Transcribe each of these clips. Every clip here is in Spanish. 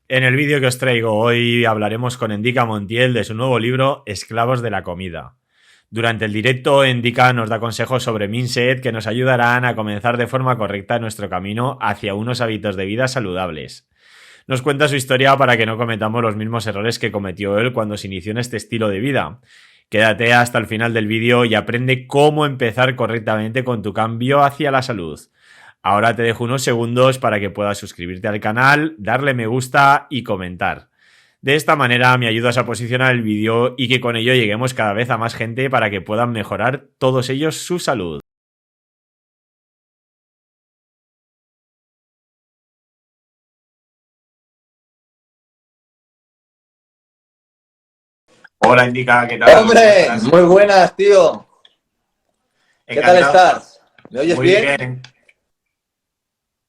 En el vídeo que os traigo hoy hablaremos con Endika Montiel de su nuevo libro Esclavos de la Comida. Durante el directo, Endika nos da consejos sobre mindset que nos ayudarán a comenzar de forma correcta nuestro camino hacia unos hábitos de vida saludables. Nos cuenta su historia para que no cometamos los mismos errores que cometió él cuando se inició en este estilo de vida. Quédate hasta el final del vídeo y aprende cómo empezar correctamente con tu cambio hacia la salud. Ahora te dejo unos segundos para que puedas suscribirte al canal, darle me gusta y comentar. De esta manera me ayudas a posicionar el vídeo y que con ello lleguemos cada vez a más gente para que puedan mejorar todos ellos su salud. Hola, Indica, ¿qué tal? ¿Cómo Hombre, estás? muy buenas, tío. ¿Qué tal Encantado. estás? ¿Me oyes Muy bien? bien.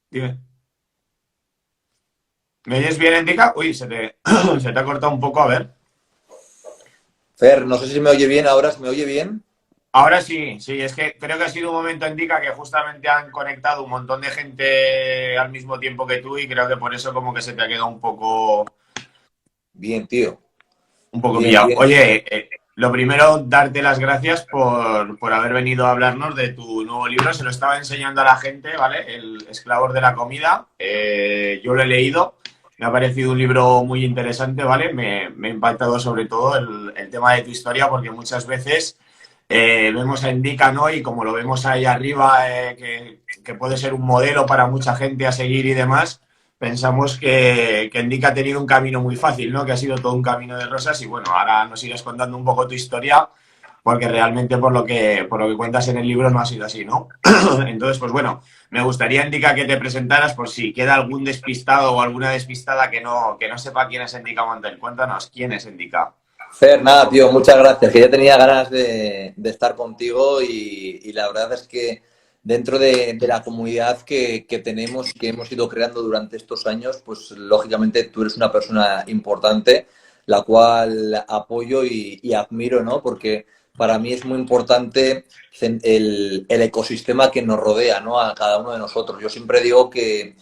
Dime. ¿Me oyes bien, Indica? Uy, se te ha cortado un poco, a ver. Fer, no sé si me oye bien ahora, ¿se me oye bien? Ahora sí, sí, es que creo que ha sido un momento, Indica, que justamente han conectado un montón de gente al mismo tiempo que tú y creo que por eso como que se te ha quedado Bien, tío. un poco Bien, pillado. bien. Oye, lo primero, darte las gracias por haber venido a hablarnos de tu nuevo libro. Se lo estaba enseñando a la gente, ¿vale? El Esclavos de la Comida. Yo lo he leído. Me ha parecido un libro muy interesante, ¿vale? Me ha impactado sobre todo el tema de tu historia porque muchas veces vemos a Indica, ¿no? Y como lo vemos ahí arriba, que puede ser un modelo para mucha gente a seguir y demás, pensamos que Indica ha tenido un camino muy fácil, ¿no? Que ha sido todo un camino de rosas y bueno, ahora nos sigues contando un poco tu historia porque realmente por lo que cuentas en el libro no ha sido así, ¿no? Entonces, pues bueno, me gustaría, Indica, que te presentaras por si queda algún despistado o alguna despistada que no sepa quién es Indica Montel. Cuéntanos, ¿quién es Indica? Fer, nada, tío, muchas gracias. Que ya tenía ganas de estar contigo y la verdad es que dentro de la comunidad que tenemos, que hemos ido creando durante estos años, pues lógicamente tú eres una persona importante, la cual apoyo y admiro, ¿no? Porque para mí es muy importante el ecosistema que nos rodea, ¿no? A cada uno de nosotros. Yo siempre digo que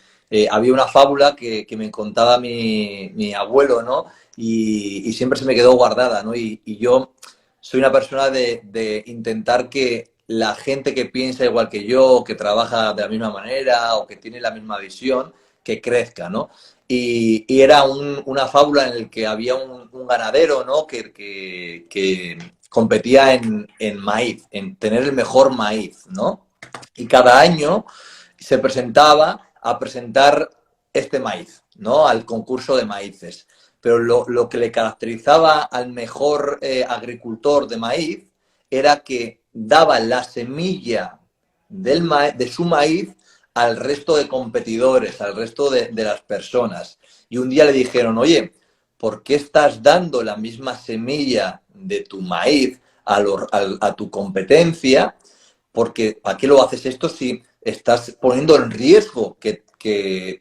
había una fábula que me contaba mi abuelo, ¿no? Y siempre se me quedó guardada, ¿no? Y yo soy una persona de intentar que la gente que piensa igual que yo, que trabaja de la misma manera o que tiene la misma visión, que crezca, ¿no? Y era una fábula en la que había un ganadero, ¿no? Que competía en maíz, en tener el mejor maíz, ¿no? Y cada año se presentaba a presentar este maíz, ¿no? Al concurso de maíces. Pero lo que le caracterizaba al mejor agricultor de maíz era que daba la semilla de su maíz al resto de competidores, al resto de las personas. Y un día le dijeron, oye, ¿por qué estás dando la misma semilla de tu maíz a tu competencia? Porque ¿para qué lo haces esto si estás poniendo en riesgo que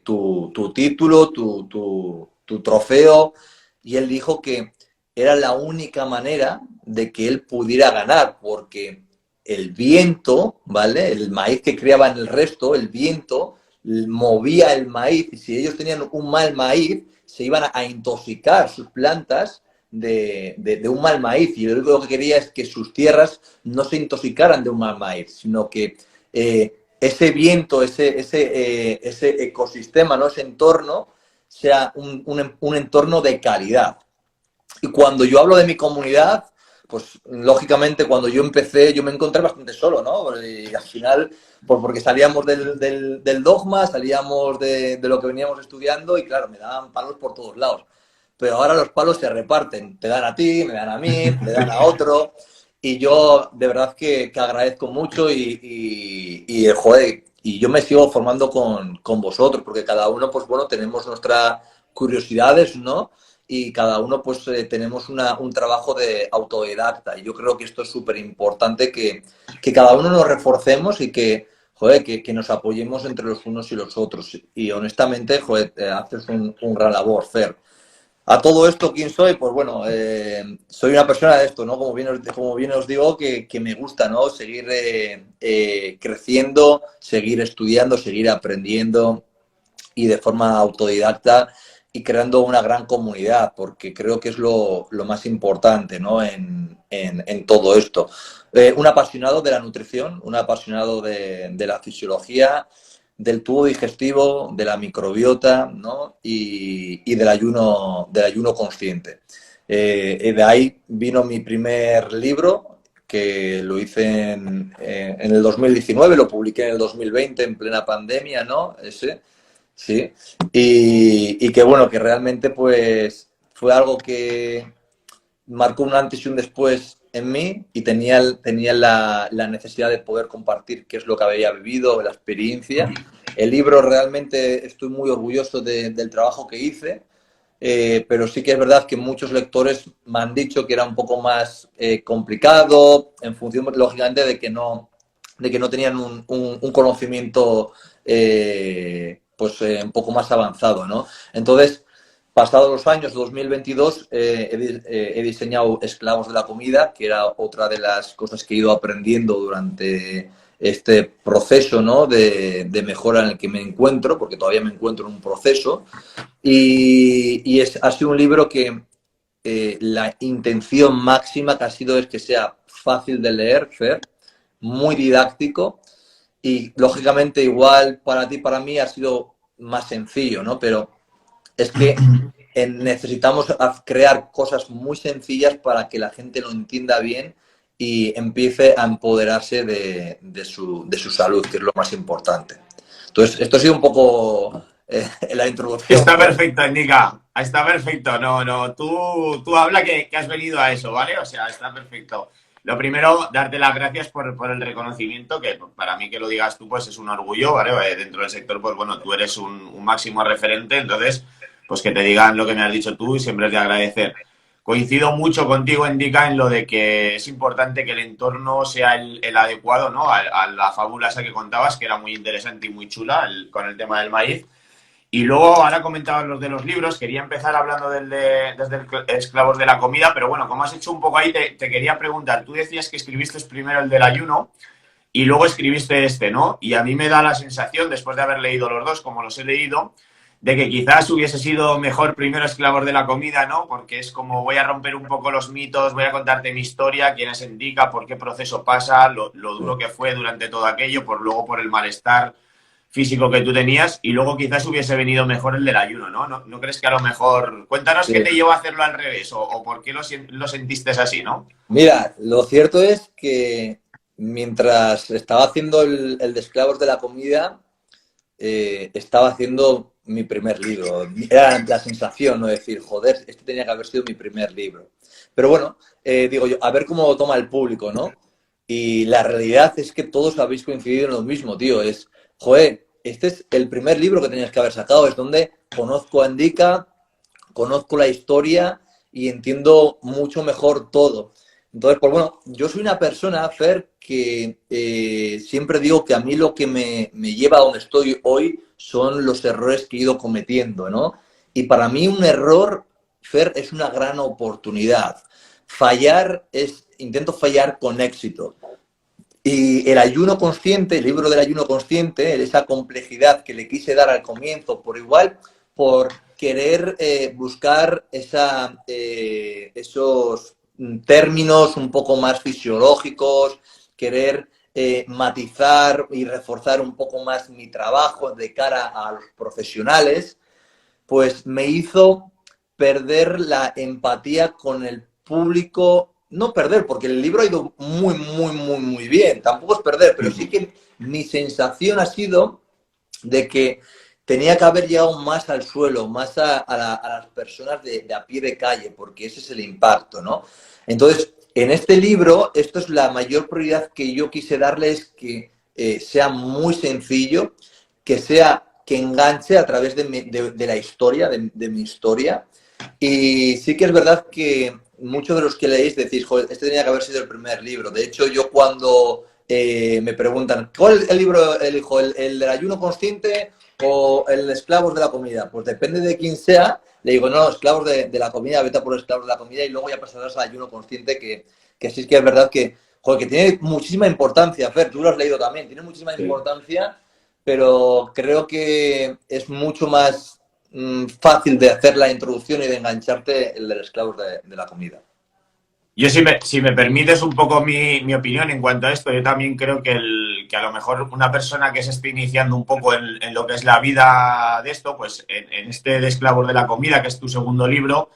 tu título, tu trofeo? Y él dijo que era la única manera de que él pudiera ganar, porque el viento, ¿vale? El maíz que criaba en el resto, el viento movía el maíz y si ellos tenían un mal maíz, se iban a intoxicar sus plantas de un mal maíz. Y lo único que quería es que sus tierras no se intoxicaran de un mal maíz, sino que ese viento, ese ecosistema, ¿no? Ese entorno, sea un entorno de calidad. Y cuando yo hablo de mi comunidad, pues lógicamente cuando yo empecé yo me encontré bastante solo, ¿no? Y al final, pues porque salíamos del dogma, salíamos de lo que veníamos estudiando y claro, me daban palos por todos lados. Pero ahora los palos se reparten, te dan a ti, me dan a mí, le dan a otro. Y yo de verdad que agradezco mucho joder, y yo me sigo formando con vosotros, porque cada uno, pues bueno, tenemos nuestras curiosidades, ¿no? Y cada uno pues tenemos un trabajo de autodidacta. Y yo creo que esto es súper importante que cada uno nos reforcemos y que, joder, que nos apoyemos entre los unos y los otros. Y honestamente, joder, haces un gran labor, Fer. A todo esto, ¿quién soy? Pues bueno, soy una persona de esto, ¿no? Como bien os digo, que me gusta, ¿no? Seguir creciendo, seguir estudiando, seguir aprendiendo y de forma autodidacta y creando una gran comunidad, porque creo que es lo más importante, ¿no? En todo esto. Un apasionado de la nutrición, un apasionado de la fisiología, del tubo digestivo, de la microbiota, ¿no? Y del ayuno consciente. De ahí vino mi primer libro, que lo hice en el 2019, lo publiqué en el 2020, en plena pandemia, ¿no? Ese, sí. Y que bueno, que realmente pues fue algo que marcó un antes y un después en mí y tenía la necesidad de poder compartir qué es lo que había vivido, la experiencia. El libro realmente estoy muy orgulloso del trabajo que hice, pero sí que es verdad que muchos lectores me han dicho que era un poco más complicado, en función, lógicamente, de que no tenían un conocimiento un poco más avanzado, ¿no? Entonces, pasados los años, 2022, he diseñado Esclavos de la Comida, que era otra de las cosas que he ido aprendiendo durante este proceso, ¿no? de mejora en el que me encuentro, porque todavía me encuentro en un proceso. Ha sido un libro que la intención máxima que ha sido es que sea fácil de leer, Fer, muy didáctico y lógicamente igual para ti, para mí ha sido más sencillo, ¿no? Pero es que necesitamos crear cosas muy sencillas para que la gente lo entienda bien y empiece a empoderarse de su salud, que es lo más importante. Entonces, esto ha sido un poco la introducción. Está perfecto, Indica. Está perfecto. No, no. Tú habla que has venido a eso, ¿vale? O sea, está perfecto. Lo primero, darte las gracias por el reconocimiento, que para mí que lo digas tú, pues es un orgullo, ¿vale? Dentro del sector, pues bueno, tú eres un máximo referente, entonces, pues que te digan lo que me has dicho tú y siempre es de agradecer. Coincido mucho contigo, Indica, en lo de que es importante que el entorno sea el adecuado, ¿no? A la fábula esa que contabas, que era muy interesante y muy chula, con el tema del maíz. Y luego, ahora comentabas los de los libros, quería empezar hablando desde el Esclavos de la Comida, pero bueno, como has hecho un poco ahí, te quería preguntar, tú decías que escribiste primero el del ayuno y luego escribiste este, ¿no? Y a mí me da la sensación, después de haber leído los dos, como los he leído, de que quizás hubiese sido mejor primero Esclavos de la Comida, ¿no? Porque es como voy a romper un poco los mitos, voy a contarte mi historia, quién es Indica, por qué proceso pasa, lo duro que fue durante todo aquello, luego por el malestar físico que tú tenías y luego quizás hubiese venido mejor el del ayuno, ¿no? ¿No crees que a lo mejor... Cuéntanos qué te llevó a hacerlo al revés o por qué lo sentiste así, ¿no? Mira, lo cierto es que mientras estaba haciendo el de Esclavos de la Comida, estaba haciendo mi primer libro. Era la sensación, ¿no? De decir, joder, este tenía que haber sido mi primer libro. Pero bueno, digo yo, a ver cómo lo toma el público, ¿no? Y la realidad es que todos habéis coincidido en lo mismo, tío. Es, joder, este es el primer libro que tenías que haber sacado. Es donde conozco a Indica, conozco la historia y entiendo mucho mejor todo. Entonces, pues bueno, yo soy una persona, Fer, que siempre digo que a mí lo que me lleva a donde estoy hoy son los errores que he ido cometiendo, ¿no? Y para mí un error, Fer, es una gran oportunidad. Intento fallar con éxito. Y el ayuno consciente, el libro del ayuno consciente, esa complejidad que le quise dar al comienzo, por igual, por querer buscar esos términos un poco más fisiológicos, querer matizar y reforzar un poco más mi trabajo de cara a los profesionales, pues me hizo perder la empatía con el público. No perder, porque el libro ha ido muy, muy, muy, muy bien. Tampoco es perder, pero sí que mi sensación ha sido de que tenía que haber llegado más al suelo, más a las personas de a pie de calle, porque ese es el impacto, ¿no? Entonces, en este libro, esto es la mayor prioridad que yo quise darles, que sea muy sencillo, que enganche a través de la historia, de mi historia. Y sí que es verdad que muchos de los que leéis decís, joder, este tenía que haber sido el primer libro. De hecho, yo cuando me preguntan, ¿cuál es el libro elijo? ¿El del ayuno consciente o el de Esclavos de la Comida? Pues depende de quién sea. Le digo, no, Esclavos de la Comida, vete a por Esclavos de la Comida y luego ya pasarás al ayuno consciente, que sí que es verdad que, joder, que tiene muchísima importancia. Fer, tú lo has leído también, tiene muchísima importancia, pero creo que es mucho más fácil de hacer la introducción y de engancharte el de los esclavos de la comida. Yo, si me permites un poco mi opinión en cuanto a esto, yo también creo que a lo mejor una persona que se esté iniciando un poco en lo que es la vida de esto, pues en este de Esclavos de la Comida, que es tu segundo libro,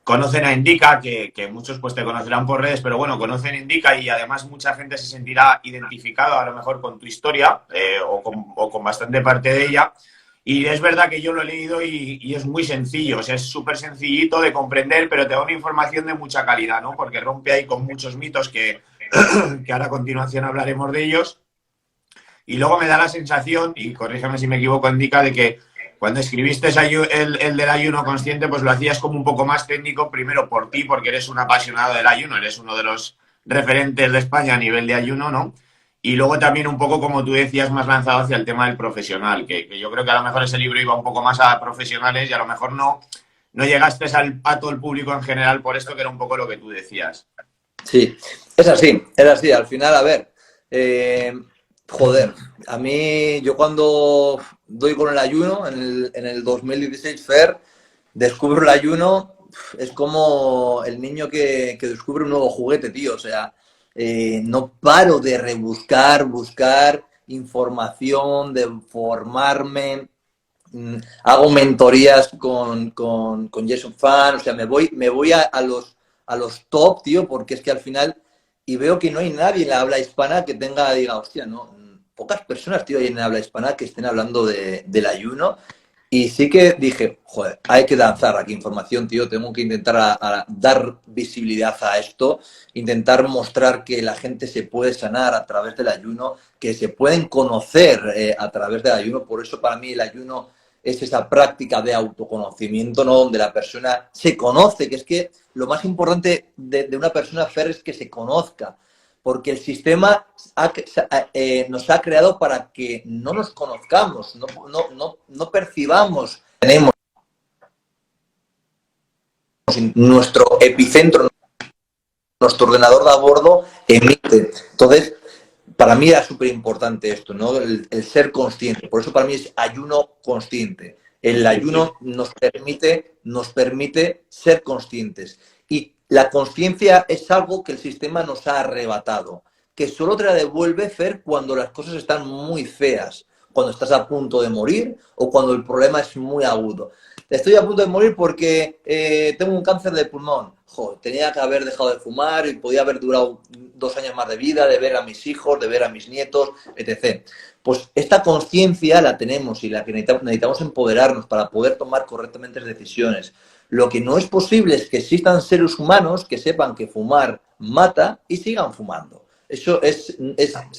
conocen a Indica, que muchos pues te conocerán por redes, pero bueno, conocen a Indica y además mucha gente se sentirá identificado a lo mejor con tu historia o con bastante parte de ella. Y es verdad que yo lo he leído y es muy sencillo, o sea, es súper sencillito de comprender, pero te da una información de mucha calidad, ¿no? Porque rompe ahí con muchos mitos que ahora a continuación hablaremos de ellos. Y luego me da la sensación, y corrígeme si me equivoco, Indica, de que cuando escribiste el del ayuno consciente, pues lo hacías como un poco más técnico, primero por ti, porque eres un apasionado del ayuno, eres uno de los referentes de España a nivel de ayuno, ¿no? Y luego también un poco, como tú decías, más lanzado hacia el tema del profesional, que yo creo que a lo mejor ese libro iba un poco más a profesionales y a lo mejor no llegaste a todo el público en general por esto, que era un poco lo que tú decías. Sí, es así, es así. Al final, a ver, joder, a mí, yo cuando doy con el ayuno, en el 2016 Fer, descubro el ayuno, es como el niño que descubre un nuevo juguete, tío. O sea, no paro de buscar información, de formarme. Hago mentorías con Jason Fan, o sea, me voy a los top, tío, porque es que al final, y veo que no hay nadie en la habla hispana que diga, hostia, no, pocas personas, tío, hay en la habla hispana que estén hablando del ayuno. Y sí que dije, joder, hay que lanzar aquí información, tío, tengo que intentar a dar visibilidad a esto, intentar mostrar que la gente se puede sanar a través del ayuno, que se pueden conocer a través del ayuno. Por eso para mí el ayuno es esa práctica de autoconocimiento, ¿no? Donde la persona se conoce, que es que lo más importante de una persona, Fer, es que se conozca, porque el sistema nos ha creado para que no nos conozcamos, no percibamos. Tenemos nuestro epicentro, nuestro ordenador de a bordo emite. Entonces, para mí era súper importante esto, ¿no? El ser consciente. Por eso para mí es ayuno consciente. El ayuno nos permite ser conscientes. Y la conciencia es algo que el sistema nos ha arrebatado, que solo te la devuelve, Fer, cuando las cosas están muy feas, cuando estás a punto de morir o cuando el problema es muy agudo. Estoy a punto de morir porque tengo un cáncer de pulmón. Joder, tenía que haber dejado de fumar y podía haber durado 2 años más de vida, de ver a mis hijos, de ver a mis nietos, etc. Pues esta conciencia la tenemos y la que necesitamos empoderarnos para poder tomar correctamente decisiones. Lo que no es posible es que existan seres humanos que sepan que fumar mata y sigan fumando. Eso es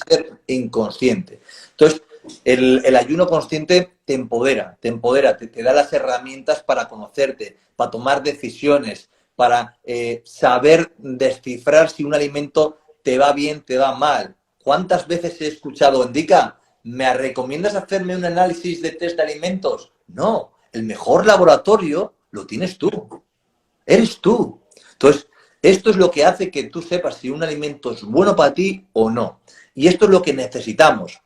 ser inconsciente. Entonces, el ayuno consciente te empodera, te da las herramientas para conocerte, para tomar decisiones, para saber descifrar si un alimento te va bien, te va mal. ¿Cuántas veces he escuchado, Indica, ¿me recomiendas hacerme un análisis de test de alimentos? No, el mejor laboratorio lo tienes tú, eres tú. Entonces, esto es lo que hace que tú sepas si un alimento es bueno para ti o no. Y esto es lo que necesitamos.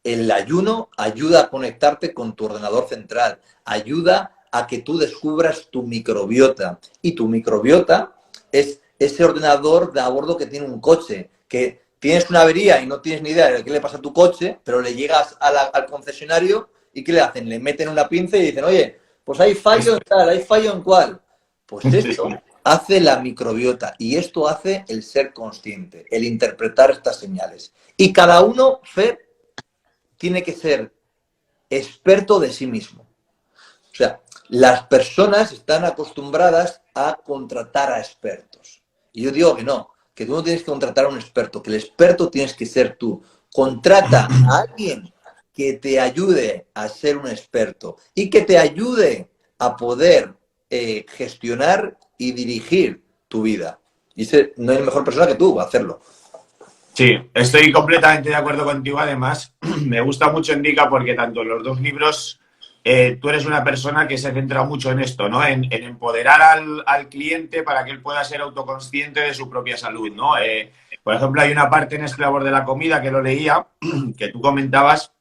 El ayuno ayuda a conectarte con tu ordenador central, ayuda a que tú descubras tu microbiota. Y tu microbiota es ese ordenador de a bordo que tiene un coche, que tienes una avería y no tienes ni idea de qué le pasa a tu coche, pero le llegas al concesionario y ¿qué le hacen? Le meten una pinza y dicen, oye, pues hay fallo en tal, hay fallo en cual. Pues esto hace la microbiota y esto hace el ser consciente, el interpretar estas señales. Y cada uno, Fer, tiene que ser experto de sí mismo. O sea, las personas están acostumbradas a contratar a expertos. Y yo digo que no, que tú no tienes que contratar a un experto, que el experto tienes que ser tú. Contrata a alguien que te ayude a ser un experto y que te ayude a poder gestionar y dirigir tu vida. Y no hay mejor persona que tú a hacerlo. Sí, estoy completamente de acuerdo contigo. Además, me gusta mucho Indica porque tanto en los dos libros tú eres una persona que se centra mucho en esto, ¿no? En empoderar al cliente para que él pueda ser autoconsciente de su propia salud, ¿no? Por ejemplo, hay una parte en Esclavos de la Comida que lo leía, que tú comentabas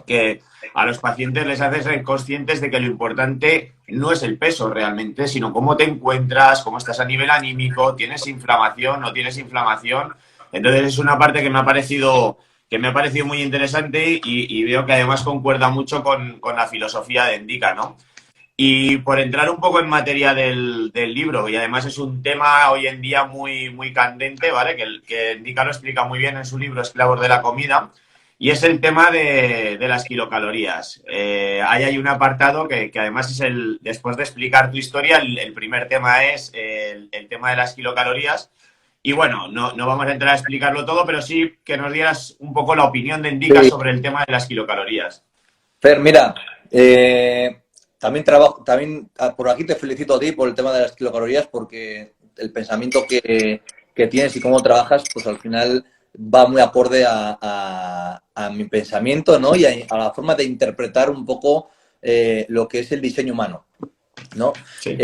que a los pacientes les hace ser conscientes de que lo importante no es el peso realmente, sino cómo te encuentras, cómo estás a nivel anímico, tienes inflamación, no tienes inflamación. Entonces es una parte que me ha parecido muy interesante y veo que además concuerda mucho con la filosofía de Endica, ¿no? Y por entrar un poco en materia del libro, y además es un tema hoy en día muy candente, ¿vale? Que Endica lo explica muy bien en su libro Esclavos de la Comida, y es el tema de las kilocalorías. Ahí hay un apartado que además es después de explicar tu historia, el primer tema es el tema de las kilocalorías. Y bueno, no vamos a entrar a explicarlo todo, pero sí que nos dieras un poco la opinión de Endica Sí. sobre el tema de las kilocalorías. Fer, mira, también por aquí te felicito a ti por el tema de las kilocalorías, porque el pensamiento que tienes y cómo trabajas, pues al final va muy acorde a mi pensamiento, ¿no? Y a la forma de interpretar un poco lo que es el diseño humano, ¿no? Sí.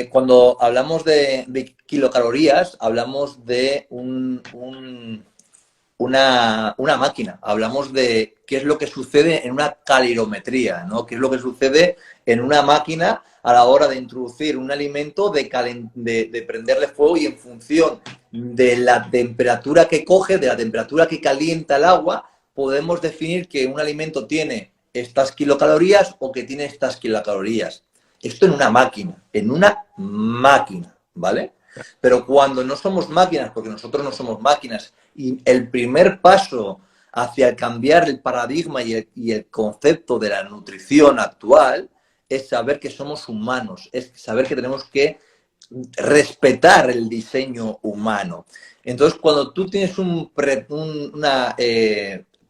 Cuando hablamos de kilocalorías, hablamos de una máquina. Hablamos de qué es lo que sucede en una calirometría, ¿no? Qué es lo que sucede en una máquina a la hora de introducir un alimento, de prenderle fuego, y en función de la temperatura que coge, de la temperatura que calienta el agua, podemos definir que un alimento tiene estas kilocalorías o que tiene estas kilocalorías. Esto en una máquina, ¿vale? Pero cuando no somos máquinas, porque nosotros no somos máquinas, y el primer paso hacia cambiar el paradigma y el concepto de la nutrición actual es saber que somos humanos, es saber que tenemos que respetar el diseño humano. Entonces, cuando tú tienes una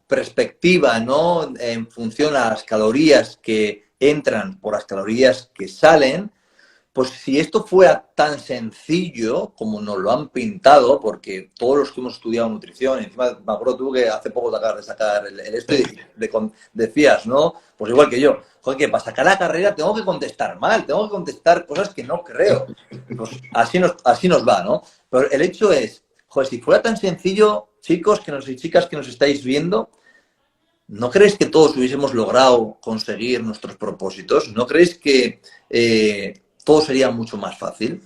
perspectiva, ¿no?, en función a las calorías que entran por las calorías que salen, pues si esto fuera tan sencillo como nos lo han pintado, porque todos los que hemos estudiado nutrición, encima me acuerdo tú que hace poco te acabas de sacar el esto y decías, ¿no? Pues igual que yo, joder, que para sacar la carrera tengo que contestar mal, tengo que contestar cosas que no creo. Pues así nos va, ¿no? Pero el hecho es, joder, si fuera tan sencillo, chicos y chicas que nos estáis viendo, ¿no creéis que todos hubiésemos logrado conseguir nuestros propósitos? ¿No creéis que todo sería mucho más fácil?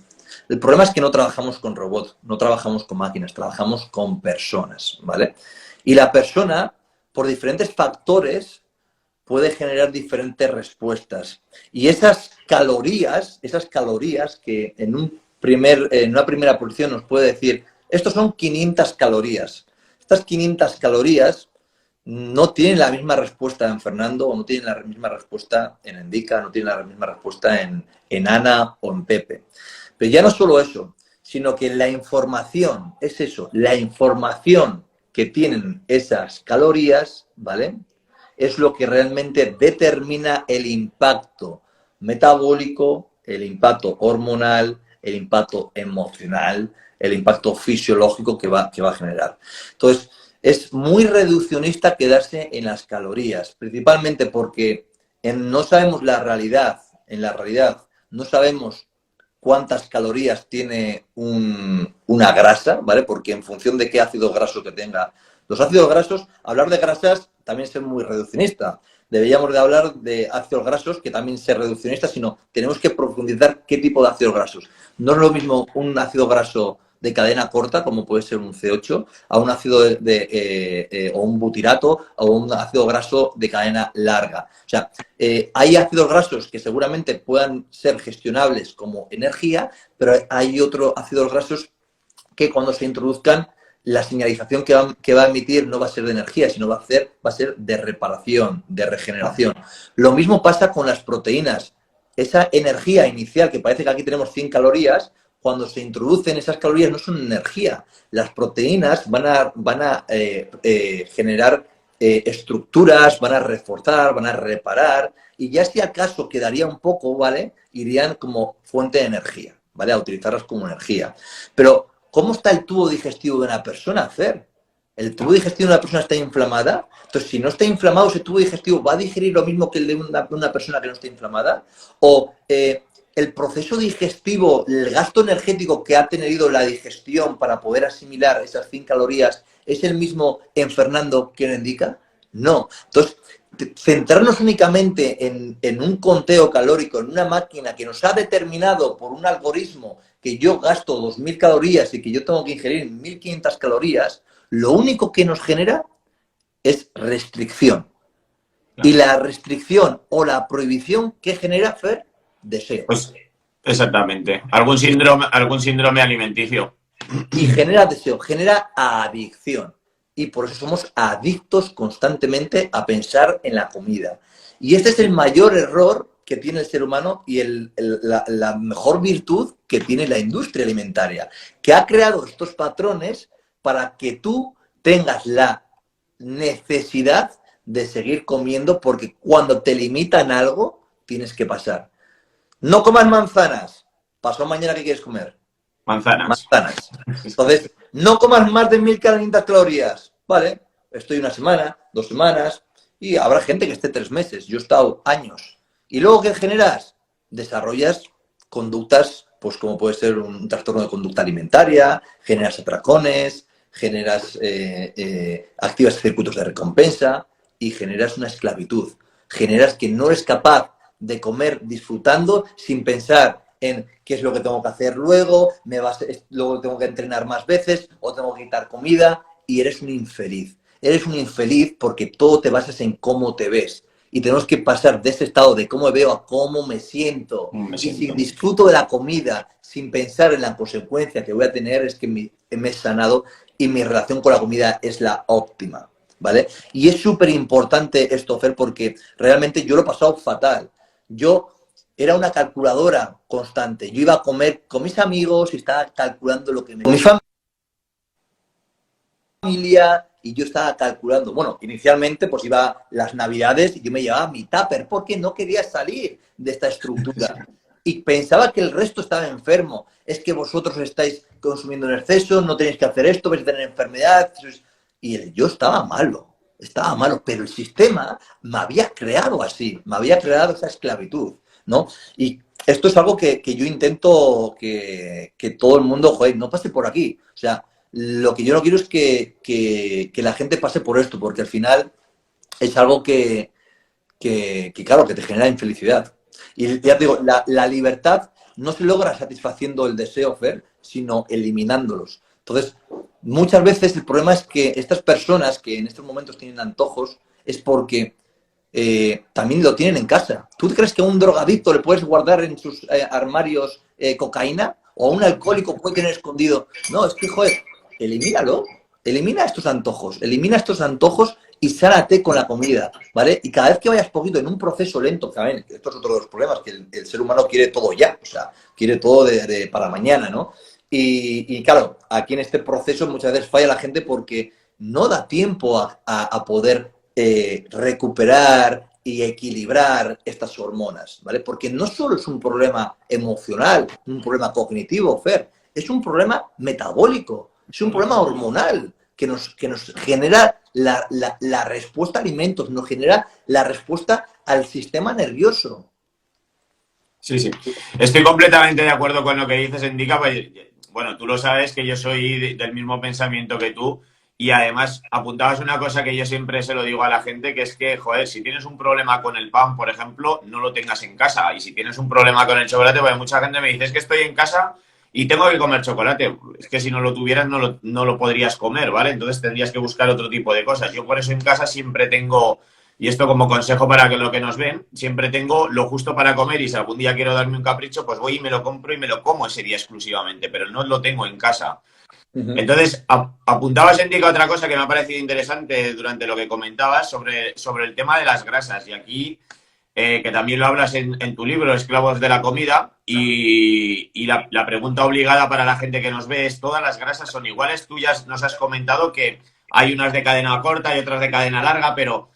El problema es que no trabajamos con robots, no trabajamos con máquinas, trabajamos con personas, ¿vale? Y la persona, por diferentes factores, puede generar diferentes respuestas. Y esas calorías que en una primera posición nos puede decir, estos son 500 calorías. Estas 500 calorías no tienen la misma respuesta en Fernando, o no tienen la misma respuesta en Endica, no tienen la misma respuesta en Ana o en Pepe. Pero ya no solo eso, sino que la información, es eso, la información que tienen esas calorías, ¿vale?, es lo que realmente determina el impacto metabólico, el impacto hormonal, el impacto emocional, el impacto fisiológico que va a generar. Entonces, es muy reduccionista quedarse en las calorías, principalmente porque no sabemos la realidad. En la realidad no sabemos cuántas calorías tiene una grasa, ¿vale? Porque en función de qué ácido graso que tenga. Los ácidos grasos, hablar de grasas también es muy reduccionista. Deberíamos de hablar de ácidos grasos, que también es reduccionista, sino tenemos que profundizar qué tipo de ácidos grasos. No es lo mismo un ácido graso de cadena corta, como puede ser un C8, a un ácido o un butirato, o un ácido graso de cadena larga. O sea, hay ácidos grasos que seguramente puedan ser gestionables como energía, pero hay otros ácidos grasos que cuando se introduzcan, la señalización que va a emitir no va a ser de energía, sino va a ser de reparación, de regeneración. Lo mismo pasa con las proteínas. Esa energía inicial, que parece que aquí tenemos 100 calorías, cuando se introducen esas calorías no son energía. Las proteínas van a generar estructuras, van a reforzar, van a reparar, y ya si acaso quedaría un poco, ¿vale?, irían como fuente de energía, ¿vale?, a utilizarlas como energía. Pero ¿cómo está el tubo digestivo de una persona, Fer? ¿El tubo digestivo de una persona está inflamada? Entonces, si no está inflamado, ese tubo digestivo va a digerir lo mismo que el de una persona que no está inflamada. O el proceso digestivo, el gasto energético que ha tenido la digestión para poder asimilar esas 100 calorías, ¿es el mismo en Fernando que en Endica? No. Entonces, centrarnos únicamente en un conteo calórico, en una máquina que nos ha determinado por un algoritmo que yo gasto 2.000 calorías y que yo tengo que ingerir 1.500 calorías, lo único que nos genera es restricción. Y Claro. la restricción o la prohibición que genera, Fer, deseo. Pues exactamente. Algún síndrome alimenticio. Y genera deseo, genera adicción. Y por eso somos adictos constantemente a pensar en la comida. Y este es el mayor error que tiene el ser humano y la mejor virtud que tiene la industria alimentaria, que ha creado estos patrones para que tú tengas la necesidad de seguir comiendo porque cuando te limitan algo, tienes que pasar. No comas manzanas. Pasó mañana, ¿qué quieres comer? Manzanas. Manzanas. Entonces, no comas más de 1.500 calorías. Vale, estoy una semana, 2 semanas, y habrá gente que esté 3 meses. Yo he estado años. Y luego, ¿qué generas? Desarrollas conductas, pues como puede ser un trastorno de conducta alimentaria, generas atracones, generas, activas circuitos de recompensa y generas una esclavitud. Generas que no eres capaz de comer disfrutando sin pensar en qué es lo que tengo que hacer luego, luego tengo que entrenar más veces o tengo que quitar comida y eres un infeliz. Eres un infeliz porque todo te basas en cómo te ves. Y tenemos que pasar de ese estado de cómo me veo a cómo me siento. Me Y si siento. disfruto de la comida sin pensar en la consecuencia que voy a tener, es que me he sanado y mi relación con la comida es la óptima. ¿Vale? Y es súper importante esto, Fer, porque realmente yo lo he pasado fatal. Yo era una calculadora constante. Yo iba a comer con mis amigos y estaba calculando lo que me... Con mi familia y yo estaba calculando. Bueno, inicialmente pues iba las navidades y yo me llevaba mi tupper porque no quería salir de esta estructura. Y pensaba que el resto estaba enfermo. Es que vosotros estáis consumiendo en exceso, no tenéis que hacer esto, vais a tener enfermedad. Y yo estaba malo, pero el sistema me había creado así, me había creado esa esclavitud, ¿no? Y esto es algo que yo intento que todo el mundo, joder, no pase por aquí. O sea, lo que yo no quiero es que la gente pase por esto, porque al final es algo claro, que te genera infelicidad. Y ya te digo, la libertad no se logra satisfaciendo el deseo, Fer, sino eliminándolos. Entonces, muchas veces el problema es que estas personas que en estos momentos tienen antojos es porque también lo tienen en casa. ¿Tú crees que a un drogadicto le puedes guardar en sus armarios cocaína? ¿O a un alcohólico puede tener escondido? No, es que, joder, elimínalo. Elimina estos antojos y sánate con la comida, ¿vale? Y cada vez que vayas poquito en un proceso lento, también, esto es otro de los problemas, que el ser humano quiere todo ya, o sea, quiere todo para mañana, ¿no? Y claro, aquí en este proceso muchas veces falla la gente porque no da tiempo a poder recuperar y equilibrar estas hormonas, ¿vale? Porque no solo es un problema emocional, un problema cognitivo, Fer, es un problema metabólico, es un problema hormonal que nos genera la respuesta a alimentos, nos genera la respuesta al sistema nervioso. Sí, sí. Estoy completamente de acuerdo con lo que dices, Indica. Pues, bueno, tú lo sabes que yo soy del mismo pensamiento que tú y además apuntabas una cosa que yo siempre se lo digo a la gente, que es que, joder, si tienes un problema con el pan, por ejemplo, no lo tengas en casa. Y si tienes un problema con el chocolate, pues mucha gente me dice, es que estoy en casa y tengo que comer chocolate. Es que si no lo tuvieras no lo podrías comer, ¿vale? Entonces tendrías que buscar otro tipo de cosas. Yo por eso en casa siempre tengo... Y esto como consejo para que lo que nos ven, siempre tengo lo justo para comer y si algún día quiero darme un capricho, pues voy y me lo compro y me lo como ese día exclusivamente, pero no lo tengo en casa. Uh -huh. Entonces, apuntabas, Enrique, otra cosa que me ha parecido interesante durante lo que comentabas sobre el tema de las grasas. Y aquí, que también lo hablas en tu libro, Esclavos de la Comida, y la pregunta obligada para la gente que nos ve es, ¿todas las grasas son iguales? Tú ya nos has comentado que hay unas de cadena corta y otras de cadena larga, pero...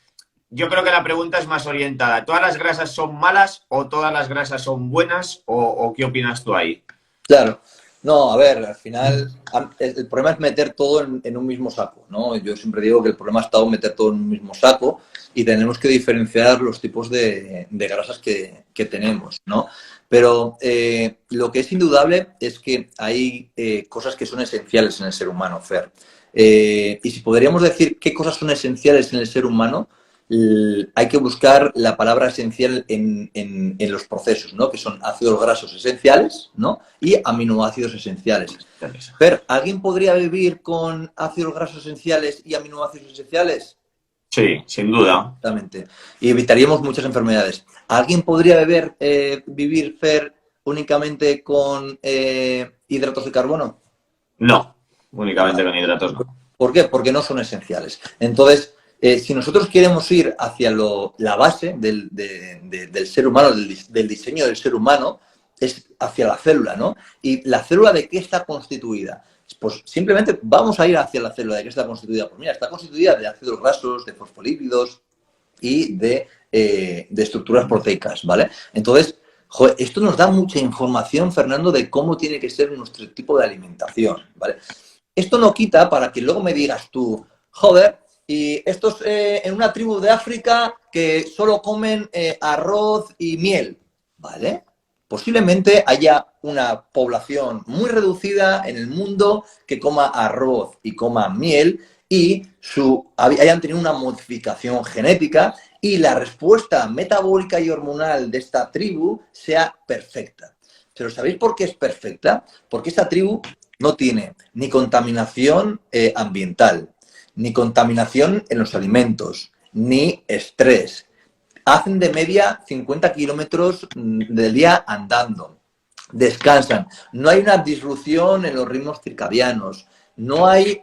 Yo creo que la pregunta es más orientada. ¿Todas las grasas son malas o todas las grasas son buenas? ¿O qué opinas tú ahí? Claro. No, a ver, al final el problema es meter todo en un mismo saco, ¿no? Yo siempre digo que el problema ha estado meter todo en un mismo saco y tenemos que diferenciar los tipos de grasas que tenemos, ¿no? Pero lo que es indudable es que hay cosas que son esenciales en el ser humano, Fer. Y si podríamos decir qué cosas son esenciales en el ser humano, hay que buscar la palabra esencial en los procesos, ¿no? Que son ácidos grasos esenciales, ¿no? Y aminoácidos esenciales. Pero, ¿alguien podría vivir con ácidos grasos esenciales y aminoácidos esenciales? Sí, sin duda. Exactamente. Y evitaríamos muchas enfermedades. ¿Alguien podría vivir, Fer, únicamente con hidratos de carbono? No, únicamente con hidratos no. ¿Por qué? Porque no son esenciales. Entonces, si nosotros queremos ir hacia la base del ser humano, del diseño del ser humano, es hacia la célula, ¿no? ¿Y la célula de qué está constituida? Pues simplemente vamos a ir hacia la célula de qué está constituida. Pues mira, está constituida de ácidos grasos, de fosfolípidos y de estructuras proteicas, ¿vale? Entonces, joder, esto nos da mucha información, Fernando, de cómo tiene que ser nuestro tipo de alimentación, ¿vale? Esto no quita para que luego me digas tú, joder, y estos en una tribu de África que solo comen arroz y miel, ¿vale? Posiblemente haya una población muy reducida en el mundo que coma arroz y coma miel y hayan tenido una modificación genética y la respuesta metabólica y hormonal de esta tribu sea perfecta. Pero ¿sabéis por qué es perfecta? Porque esta tribu no tiene ni contaminación ambiental, ni contaminación en los alimentos, ni estrés. Hacen de media 50 kilómetros del día andando. Descansan. No hay una disrupción en los ritmos circadianos. No hay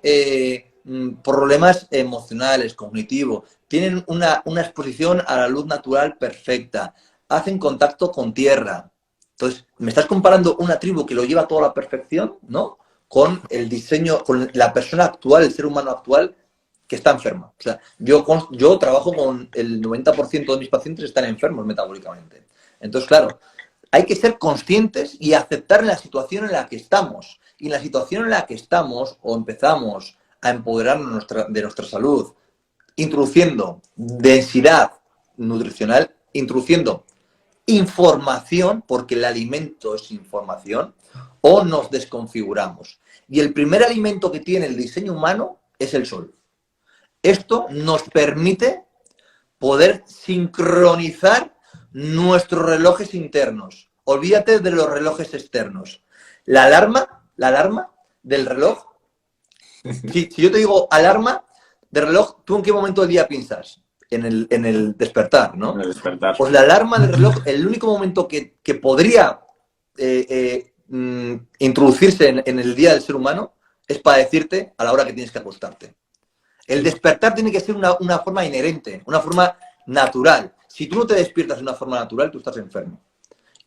problemas emocionales, cognitivos. Tienen una exposición a la luz natural perfecta. Hacen contacto con tierra. Entonces, me estás comparando una tribu que lo lleva todo a la perfección, ¿no? Con el diseño, con la persona actual, el ser humano actual, que está enferma. O sea, yo trabajo con el 90% de mis pacientes están enfermos metabólicamente. Entonces, claro, hay que ser conscientes y aceptar la situación en la que estamos. Y en la situación en la que estamos, o empezamos a empoderarnos de nuestra salud, introduciendo densidad nutricional, introduciendo información, porque el alimento es información, o nos desconfiguramos. Y el primer alimento que tiene el diseño humano es el sol. Esto nos permite poder sincronizar nuestros relojes internos. Olvídate de los relojes externos. La alarma del reloj. Si yo te digo alarma de reloj, ¿tú en qué momento del día piensas? En el despertar, ¿no? En el despertar. Pues la alarma del reloj, el único momento que podría introducirse en el día del ser humano es para decirte a la hora que tienes que acostarte. El despertar tiene que ser una forma inherente, una forma natural. Si tú no te despiertas de una forma natural, tú estás enfermo.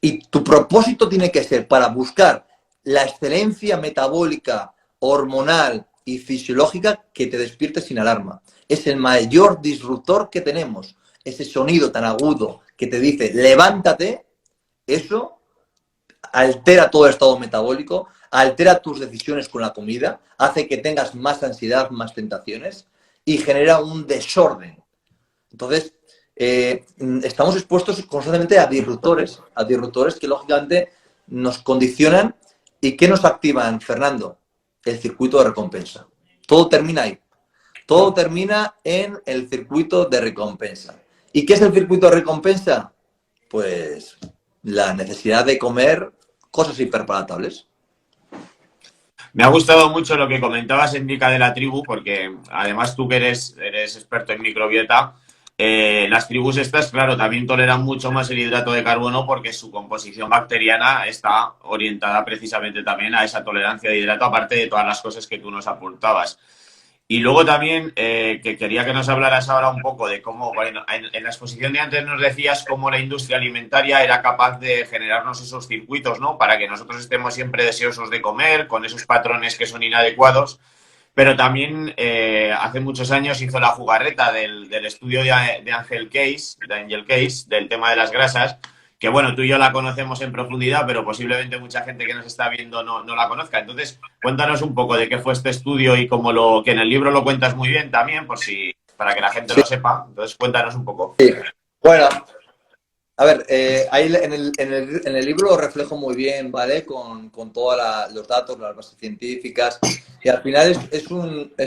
Y tu propósito tiene que ser para buscar la excelencia metabólica, hormonal y fisiológica, que te despiertes sin alarma. Es el mayor disruptor que tenemos. Ese sonido tan agudo que te dice levántate, eso altera todo el estado metabólico, altera tus decisiones con la comida, hace que tengas más ansiedad, más tentaciones y genera un desorden. Entonces, estamos expuestos constantemente a disruptores que lógicamente nos condicionan. ¿Y qué nos activan, Fernando? El circuito de recompensa. Todo termina ahí. Todo termina en el circuito de recompensa. ¿Y qué es el circuito de recompensa? Pues la necesidad de comer cosas hiperpalatables. Me ha gustado mucho lo que comentabas, Enrica, de la tribu, porque además tú que eres experto en microbiota, las tribus estas, claro, también toleran mucho más el hidrato de carbono porque su composición bacteriana está orientada precisamente también a esa tolerancia de hidrato, aparte de todas las cosas que tú nos apuntabas. Y luego también que quería que nos hablaras ahora un poco de cómo, bueno, en la exposición de antes nos decías cómo la industria alimentaria era capaz de generarnos esos circuitos, ¿no? Para que nosotros estemos siempre deseosos de comer, con esos patrones que son inadecuados. Pero también hace muchos años hizo la jugarreta del estudio de Angel Case, del tema de las grasas, que bueno, tú y yo la conocemos en profundidad, pero posiblemente mucha gente que nos está viendo no la conozca. Entonces, cuéntanos un poco de qué fue este estudio y cómo que en el libro lo cuentas muy bien también, para que la gente lo sepa. Entonces, cuéntanos un poco. Sí. Bueno, A ver, ahí en el libro lo reflejo muy bien, ¿vale? Con todos los datos, las bases científicas. Y al final es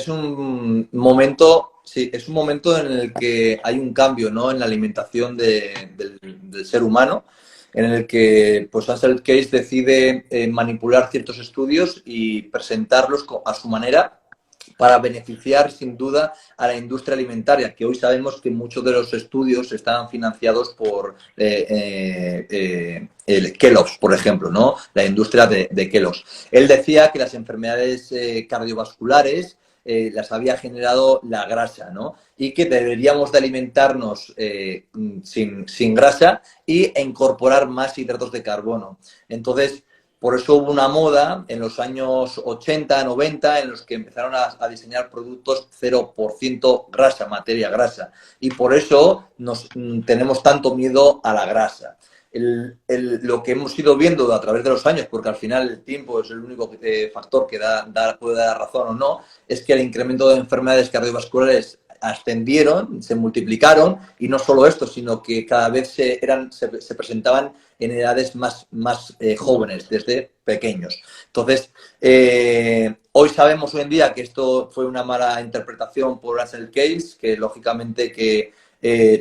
un momento, sí, es un momento en el que hay un cambio, ¿no? En la alimentación del ser humano, en el que pues Ansel Keys decide manipular ciertos estudios y presentarlos a su manera para beneficiar sin duda a la industria alimentaria, que hoy sabemos que muchos de los estudios están financiados por el Kellogg's, por ejemplo, ¿no? La industria de Kellogg's. Él decía que las enfermedades cardiovasculares las había generado la grasa, ¿no? Y que deberíamos de alimentarnos sin grasa e incorporar más hidratos de carbono. Entonces, por eso hubo una moda en los años 80, 90, en los que empezaron a diseñar productos 0% grasa, materia grasa. Y por eso tenemos tanto miedo a la grasa. Lo que hemos ido viendo a través de los años, porque al final el tiempo es el único factor que puede dar razón o no, es que el incremento de enfermedades cardiovasculares ascendieron, se multiplicaron, y no solo esto, sino que cada vez se presentaban en edades más jóvenes, desde pequeños. Entonces, hoy sabemos hoy en día que esto fue una mala interpretación por Ansel Keys, que lógicamente que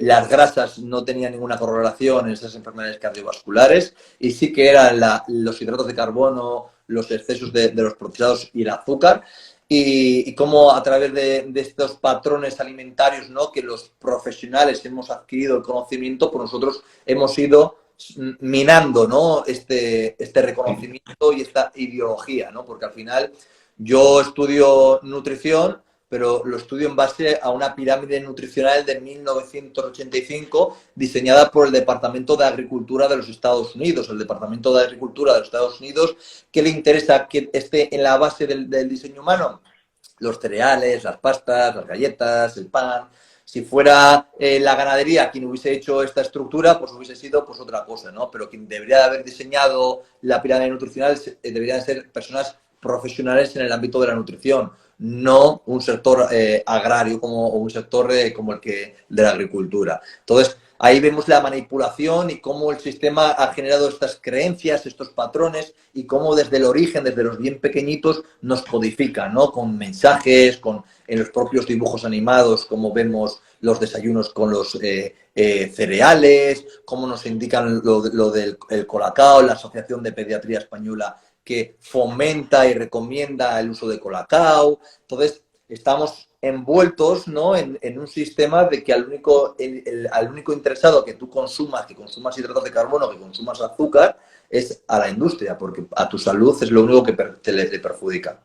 las grasas no tenían ninguna correlación en esas enfermedades cardiovasculares, y sí que eran los hidratos de carbono, los excesos de los procesados y el azúcar. Y cómo a través de estos patrones alimentarios, ¿no?, que los profesionales hemos adquirido el conocimiento, pues nosotros hemos ido minando, ¿no?, este reconocimiento y esta ideología, ¿no? Porque al final yo estudio nutrición, pero lo estudio en base a una pirámide nutricional de 1985 diseñada por el Departamento de Agricultura de los Estados Unidos. El Departamento de Agricultura de los Estados Unidos, ¿qué le interesa que esté en la base del diseño humano? Los cereales, las pastas, las galletas, el pan. Si fuera la ganadería quien hubiese hecho esta estructura, pues hubiese sido pues otra cosa, ¿no? Pero quien debería de haber diseñado la pirámide nutricional deberían ser personas profesionales en el ámbito de la nutrición, no un sector agrario o un sector como el de la agricultura. Entonces, ahí vemos la manipulación y cómo el sistema ha generado estas creencias, estos patrones, y cómo desde el origen, desde los bien pequeñitos, nos codifica, ¿no? Con mensajes, en los propios dibujos animados, como vemos los desayunos con los cereales, cómo nos indican lo del Colacao, la Asociación de Pediatría Española, que fomenta y recomienda el uso de Colacao. Entonces, estamos envueltos, ¿no?, en un sistema de que al único interesado que consumas hidratos de carbono, que consumas azúcar, es a la industria, porque a tu salud es lo único que te perjudica.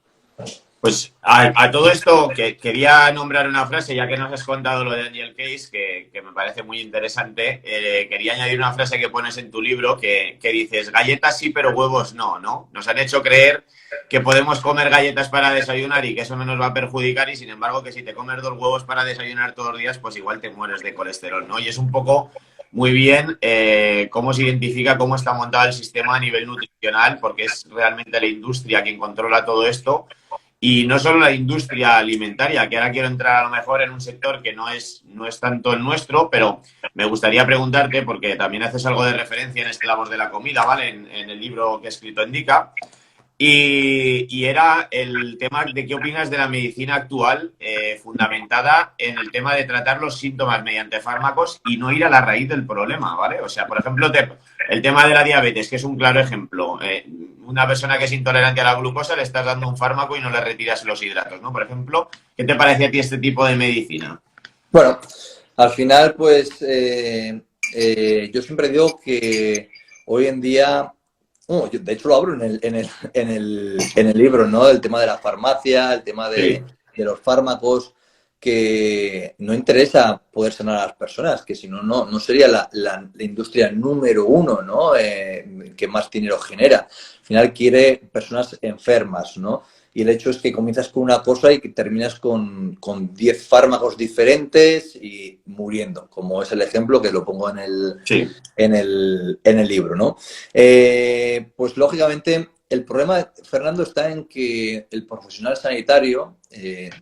Pues a todo esto quería nombrar una frase, ya que nos has contado lo de Daniel Case, que me parece muy interesante. Quería añadir una frase que pones en tu libro que dices, galletas sí, pero huevos no, ¿no? Nos han hecho creer que podemos comer galletas para desayunar y que eso no nos va a perjudicar, y sin embargo que si te comes 2 huevos para desayunar todos los días, pues igual te mueres de colesterol, ¿no? Y es un poco muy bien cómo se identifica, cómo está montado el sistema a nivel nutricional, porque es realmente la industria quien controla todo esto. Y no solo la industria alimentaria, que ahora quiero entrar a lo mejor en un sector que no es tanto el nuestro, pero me gustaría preguntarte, porque también haces algo de referencia en Esclavos de la Comida, ¿vale? En el libro que he escrito en Dica. Y era el tema de qué opinas de la medicina actual fundamentada en el tema de tratar los síntomas mediante fármacos y no ir a la raíz del problema, ¿vale? O sea, por ejemplo, el tema de la diabetes, que es un claro ejemplo. Una persona que es intolerante a la glucosa le estás dando un fármaco y no le retiras los hidratos, ¿no? Por ejemplo, ¿qué te parece a ti este tipo de medicina? Bueno, al final, pues yo siempre digo que hoy en día, de hecho lo abro en el libro, ¿no? El tema de la farmacia, el tema Sí. de los fármacos, que no interesa poder sanar a las personas, que si no, no sería la industria número uno, ¿no? Que más dinero genera. Al final quiere personas enfermas, ¿no? Y el hecho es que comienzas con una cosa y que terminas con 10 fármacos diferentes y muriendo, como es el ejemplo que lo pongo Sí. en el libro, ¿no? Pues lógicamente el problema, Fernando, está en que el profesional sanitario,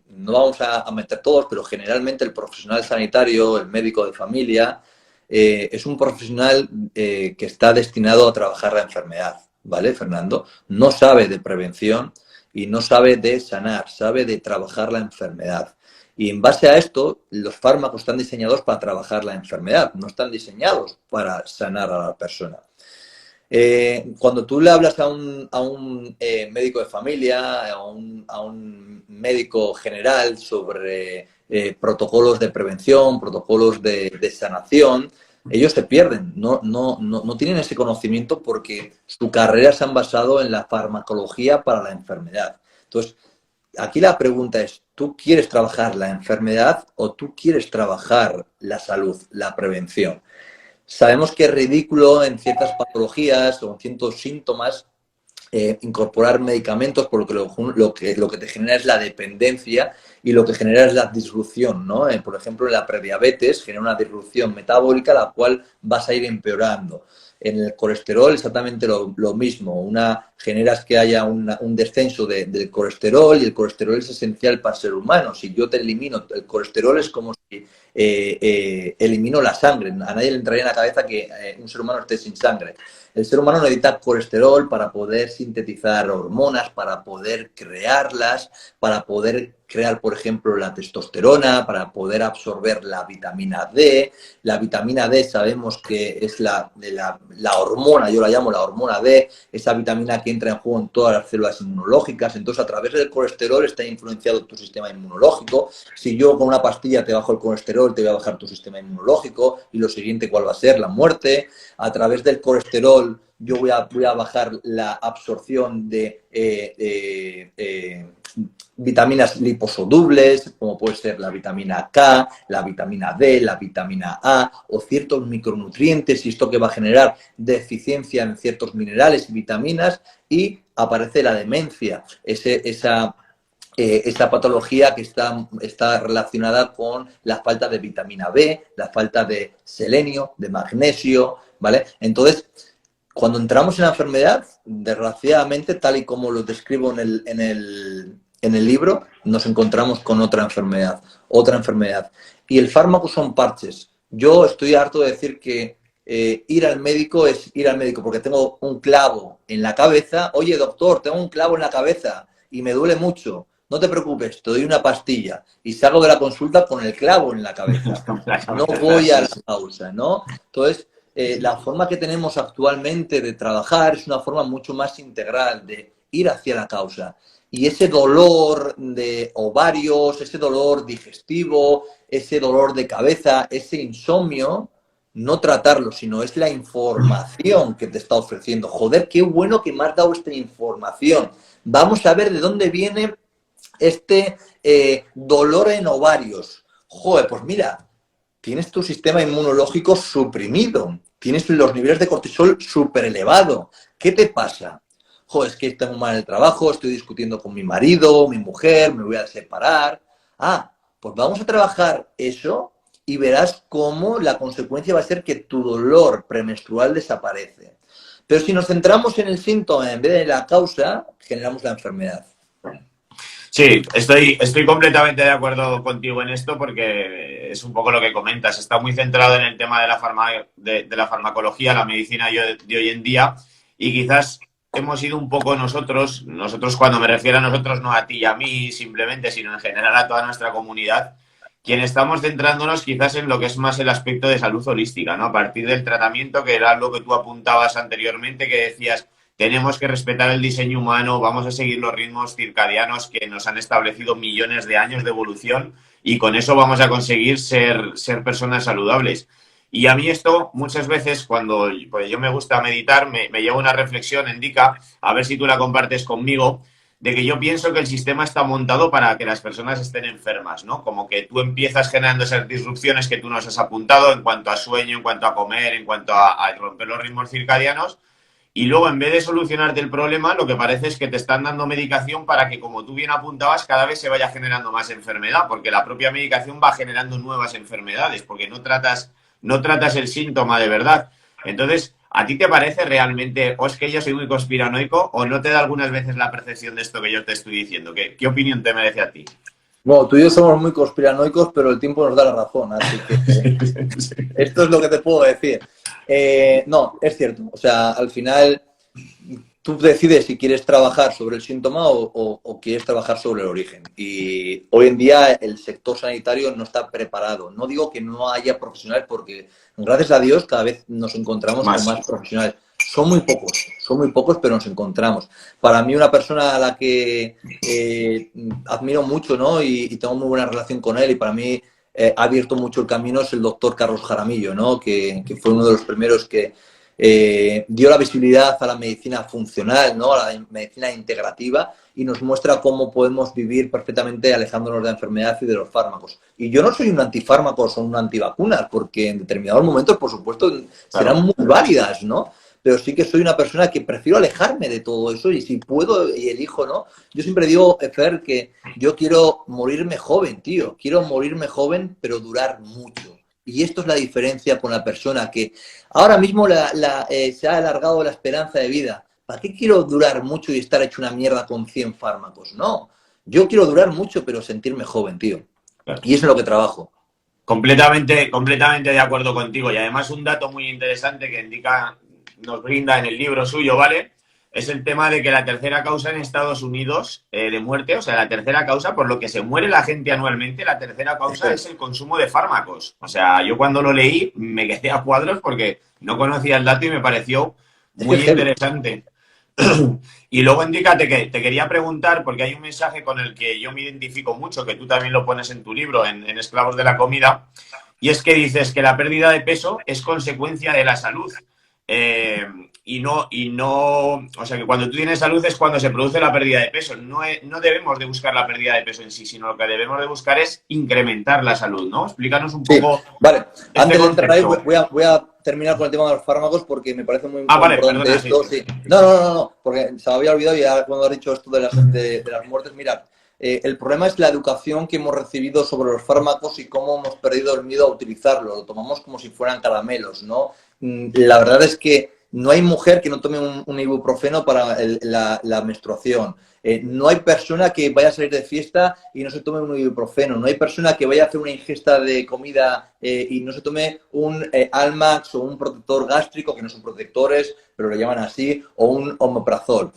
no vamos a meter todos, pero generalmente el profesional sanitario, el médico de familia, es un profesional que está destinado a trabajar la enfermedad, ¿vale, Fernando? No sabe de prevención y no sabe de sanar, sabe de trabajar la enfermedad. Y en base a esto, los fármacos están diseñados para trabajar la enfermedad, no están diseñados para sanar a la persona. Cuando tú le hablas a un médico de familia, a un médico general sobre protocolos de prevención, protocolos de sanación, ellos se pierden, no tienen ese conocimiento porque su carrera se han basado en la farmacología para la enfermedad. Entonces, aquí la pregunta es, ¿tú quieres trabajar la enfermedad o tú quieres trabajar la salud, la prevención? Sabemos que es ridículo en ciertas patologías o en ciertos síntomas incorporar medicamentos porque lo que te genera es la dependencia y lo que genera es la disrupción, ¿no? Por ejemplo, en la prediabetes genera una disrupción metabólica la cual vas a ir empeorando. En el colesterol exactamente lo mismo. Generas que haya un descenso del colesterol y el colesterol es esencial para el ser humano. Si yo te elimino el colesterol es como si elimino la sangre. A nadie le entraría en la cabeza que un ser humano esté sin sangre. El ser humano necesita colesterol para poder sintetizar hormonas, para poder crearlas, para poder crear, por ejemplo, la testosterona, para poder absorber la vitamina D. La vitamina D sabemos que es la hormona, yo la llamo la hormona D, esa vitamina que entra en juego en todas las células inmunológicas. Entonces, a través del colesterol está influenciado tu sistema inmunológico. Si yo con una pastilla te bajo el colesterol, te voy a bajar tu sistema inmunológico. Y lo siguiente, ¿cuál va a ser? La muerte. A través del colesterol yo voy a bajar la absorción de vitaminas liposolubles, como puede ser la vitamina K, la vitamina D, la vitamina A o ciertos micronutrientes, y esto que va a generar deficiencia en ciertos minerales y vitaminas, y aparece la demencia, esa patología que está relacionada con la falta de vitamina B, la falta de selenio, de magnesio, ¿vale? Entonces, cuando entramos en la enfermedad, desgraciadamente, tal y como lo describo en el libro, nos encontramos con otra enfermedad. Y el fármaco son parches. Yo estoy harto de decir que ir al médico es ir al médico porque tengo un clavo en la cabeza. Oye, doctor, tengo un clavo en la cabeza y me duele mucho. No te preocupes, te doy una pastilla y salgo de la consulta con el clavo en la cabeza. No voy a la causa, ¿no? Entonces, la forma que tenemos actualmente de trabajar es una forma mucho más integral de ir hacia la causa. Y ese dolor de ovarios, ese dolor digestivo, ese dolor de cabeza, ese insomnio, no tratarlo, sino es la información que te está ofreciendo. Joder, qué bueno que me has dado esta información. Vamos a ver de dónde viene este dolor en ovarios. Joder, pues mira, tienes tu sistema inmunológico suprimido, tienes los niveles de cortisol súper elevados. ¿Qué te pasa? Joder, es que tengo mal el trabajo, estoy discutiendo con mi marido, mi mujer, me voy a separar. Ah, pues vamos a trabajar eso y verás cómo la consecuencia va a ser que tu dolor premenstrual desaparece. Pero si nos centramos en el síntoma en vez de la causa, generamos la enfermedad. Sí, estoy completamente de acuerdo contigo en esto porque es un poco lo que comentas. Está muy centrado en el tema de la farmacología, la medicina de hoy en día, y quizás hemos ido un poco nosotros cuando me refiero a nosotros, no a ti y a mí simplemente, sino en general a toda nuestra comunidad, quien estamos centrándonos quizás en lo que es más el aspecto de salud holística, ¿no? A partir del tratamiento, que era algo que tú apuntabas anteriormente, que decías, tenemos que respetar el diseño humano, vamos a seguir los ritmos circadianos que nos han establecido millones de años de evolución, y con eso vamos a conseguir ser personas saludables. Y a mí esto muchas veces, cuando pues yo me gusta meditar, me lleva una reflexión, Indica, a ver si tú la compartes conmigo, de que yo pienso que el sistema está montado para que las personas estén enfermas, ¿no? Como que tú empiezas generando esas disrupciones que tú nos has apuntado en cuanto a sueño, en cuanto a comer, en cuanto a romper los ritmos circadianos, y luego, en vez de solucionarte el problema, lo que parece es que te están dando medicación para que, como tú bien apuntabas, cada vez se vaya generando más enfermedad, porque la propia medicación va generando nuevas enfermedades, porque no tratas el síntoma de verdad. Entonces, ¿a ti te parece realmente, o es que yo soy muy conspiranoico, o no te da algunas veces la percepción de esto que yo te estoy diciendo? ¿Qué opinión te merece a ti? Bueno, tú y yo somos muy conspiranoicos, pero el tiempo nos da la razón, así que esto es lo que te puedo decir. No, es cierto. O sea, al final tú decides si quieres trabajar sobre el síntoma o quieres trabajar sobre el origen. Y hoy en día el sector sanitario no está preparado. No digo que no haya profesionales, porque gracias a Dios cada vez nos encontramos con Más. más profesionales. Son muy pocos, pero nos encontramos. Para mí, una persona a la que admiro mucho, ¿no? Y tengo muy buena relación con él, y para mí ha abierto mucho el camino, es el doctor Carlos Jaramillo, ¿no? Que fue uno de los primeros que dio la visibilidad a la medicina funcional, ¿no? A la medicina integrativa, y nos muestra cómo podemos vivir perfectamente alejándonos de la enfermedad y de los fármacos. Y yo no soy un antifármacos o un antivacunas, porque en determinados momentos, por supuesto, serán Claro. muy válidas, ¿no? Pero sí que soy una persona que prefiero alejarme de todo eso, y si puedo y elijo, ¿no? Yo siempre digo, Fer, que yo quiero morirme joven, tío. Quiero morirme joven, pero durar mucho. Y esto es la diferencia con la persona que ahora mismo se ha alargado la esperanza de vida. ¿Para qué quiero durar mucho y estar hecho una mierda con 100 fármacos? No. Yo quiero durar mucho, pero sentirme joven, tío. Claro. Y eso es lo que trabajo. Completamente, completamente de acuerdo contigo. Y además un dato muy interesante que indica, nos brinda en el libro suyo, ¿vale? Es el tema de que la tercera causa en Estados Unidos de muerte, o sea, la tercera causa por lo que se muere la gente anualmente, la tercera causa es el consumo de fármacos. O sea, yo cuando lo leí me quedé a cuadros porque no conocía el dato y me pareció Es que es muy heavy. interesante. Y luego indícate que te quería preguntar, porque hay un mensaje con el que yo me identifico mucho, que tú también lo pones en tu libro, en Esclavos de la Comida, y es que dices que la pérdida de peso es consecuencia de la salud. Eh, o sea que cuando tú tienes salud es cuando se produce la pérdida de peso. No debemos de buscar la pérdida de peso en sí, sino lo que debemos de buscar es incrementar la salud, ¿no? Explícanos un Sí, poco vale. este Antes de entrar ahí, concepto. voy a terminar con el tema de los fármacos, porque me parece muy, Ah, muy vale, importante perdona, sí, esto. sí. Sí. No, porque se me había olvidado, y ahora cuando has dicho esto de las muertes, mira, el problema es la educación que hemos recibido sobre los fármacos y cómo hemos perdido el miedo a utilizarlo. Lo tomamos como si fueran caramelos, ¿no? La verdad es que no hay mujer que no tome un ibuprofeno para la menstruación. No hay persona que vaya a salir de fiesta y no se tome un ibuprofeno. No hay persona que vaya a hacer una ingesta de comida y no se tome un Almax o un protector gástrico, que no son protectores, pero lo llaman así, o un omeprazol.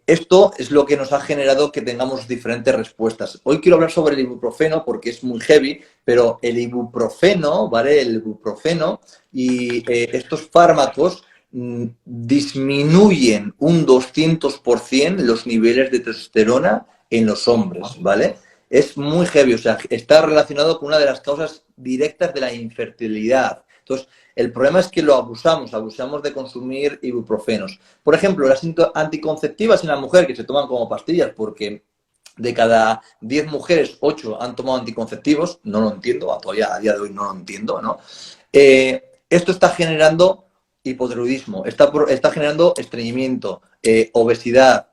Esto es lo que nos ha generado que tengamos diferentes respuestas. Hoy quiero hablar sobre el ibuprofeno porque es muy heavy, pero el ibuprofeno, ¿vale? El ibuprofeno y estos fármacos disminuyen un 200% los niveles de testosterona en los hombres, ¿vale? Es muy heavy, o sea, está relacionado con una de las causas directas de la infertilidad. Entonces, el problema es que lo abusamos de consumir ibuprofenos. Por ejemplo, las anticonceptivas en la mujer, que se toman como pastillas, porque de cada 10 mujeres, 8 han tomado anticonceptivos, no lo entiendo, todavía a día de hoy no lo entiendo, ¿no? Esto está generando hipotiroidismo, está generando estreñimiento, obesidad,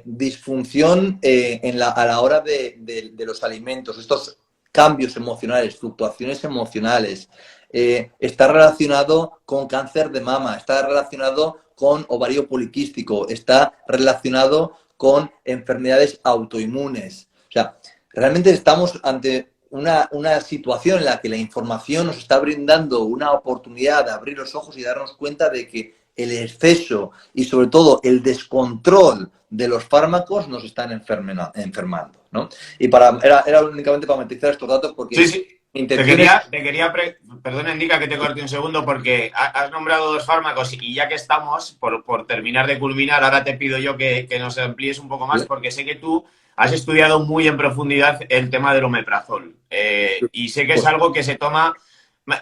disfunción a la hora de los alimentos, estos cambios emocionales, fluctuaciones emocionales. Está relacionado con cáncer de mama, está relacionado con ovario poliquístico, está relacionado con enfermedades autoinmunes. O sea, realmente estamos ante una situación en la que la información nos está brindando una oportunidad de abrir los ojos y darnos cuenta de que el exceso y sobre todo el descontrol de los fármacos nos están enfermando, ¿no? Y era únicamente para matizar estos datos, Sí, porque sí. mi intención es... Perdona, Indica que te corte un segundo porque has nombrado dos fármacos y ya que estamos, por terminar de culminar, ahora te pido yo que nos amplíes un poco más porque sé que tú has estudiado muy en profundidad el tema del omeprazol y sé que es Pues, algo que se toma.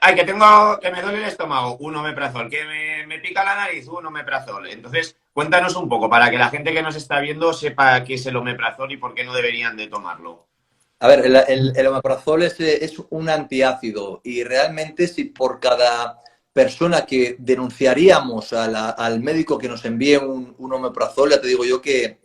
Ay, que me duele el estómago, un omeprazol, que me pica la nariz, un omeprazol. Entonces, cuéntanos un poco para que la gente que nos está viendo sepa qué es el omeprazol y por qué no deberían de tomarlo. a ver, el omeprazol es un antiácido, y realmente si por cada persona que denunciaríamos al médico que nos envíe un omeprazol, ya te digo yo que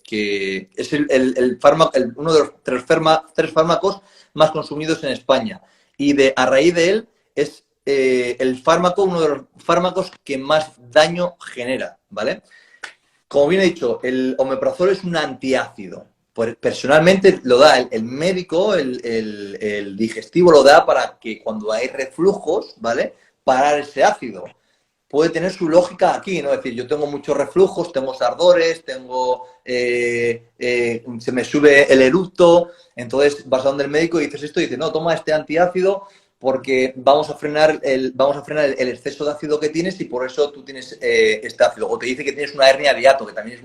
es uno de los tres fármacos más consumidos en España. Y a raíz de él es uno de los fármacos que más daño genera, ¿vale? Como bien he dicho, el omeprazol es un antiácido. Personalmente lo da el médico, el digestivo lo da para que cuando hay reflujos, ¿vale? Parar ese ácido. Puede tener su lógica aquí, ¿no? Es decir, yo tengo muchos reflujos, tengo ardores, se me sube el eructo, entonces vas a donde el médico y dices esto y dice, no, toma este antiácido porque vamos a frenar el exceso de ácido que tienes y por eso tú tienes este ácido. O te dice que tienes una hernia de hiato, que también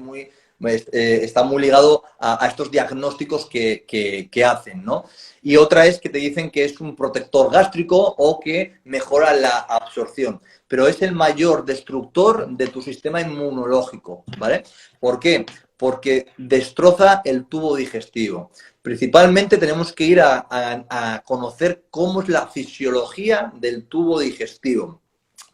está muy ligado a estos diagnósticos que hacen, ¿no? Y otra es que te dicen que es un protector gástrico o que mejora la absorción. Pero es el mayor destructor de tu sistema inmunológico, ¿vale? ¿Por qué? Porque destroza el tubo digestivo. Principalmente tenemos que ir a conocer cómo es la fisiología del tubo digestivo.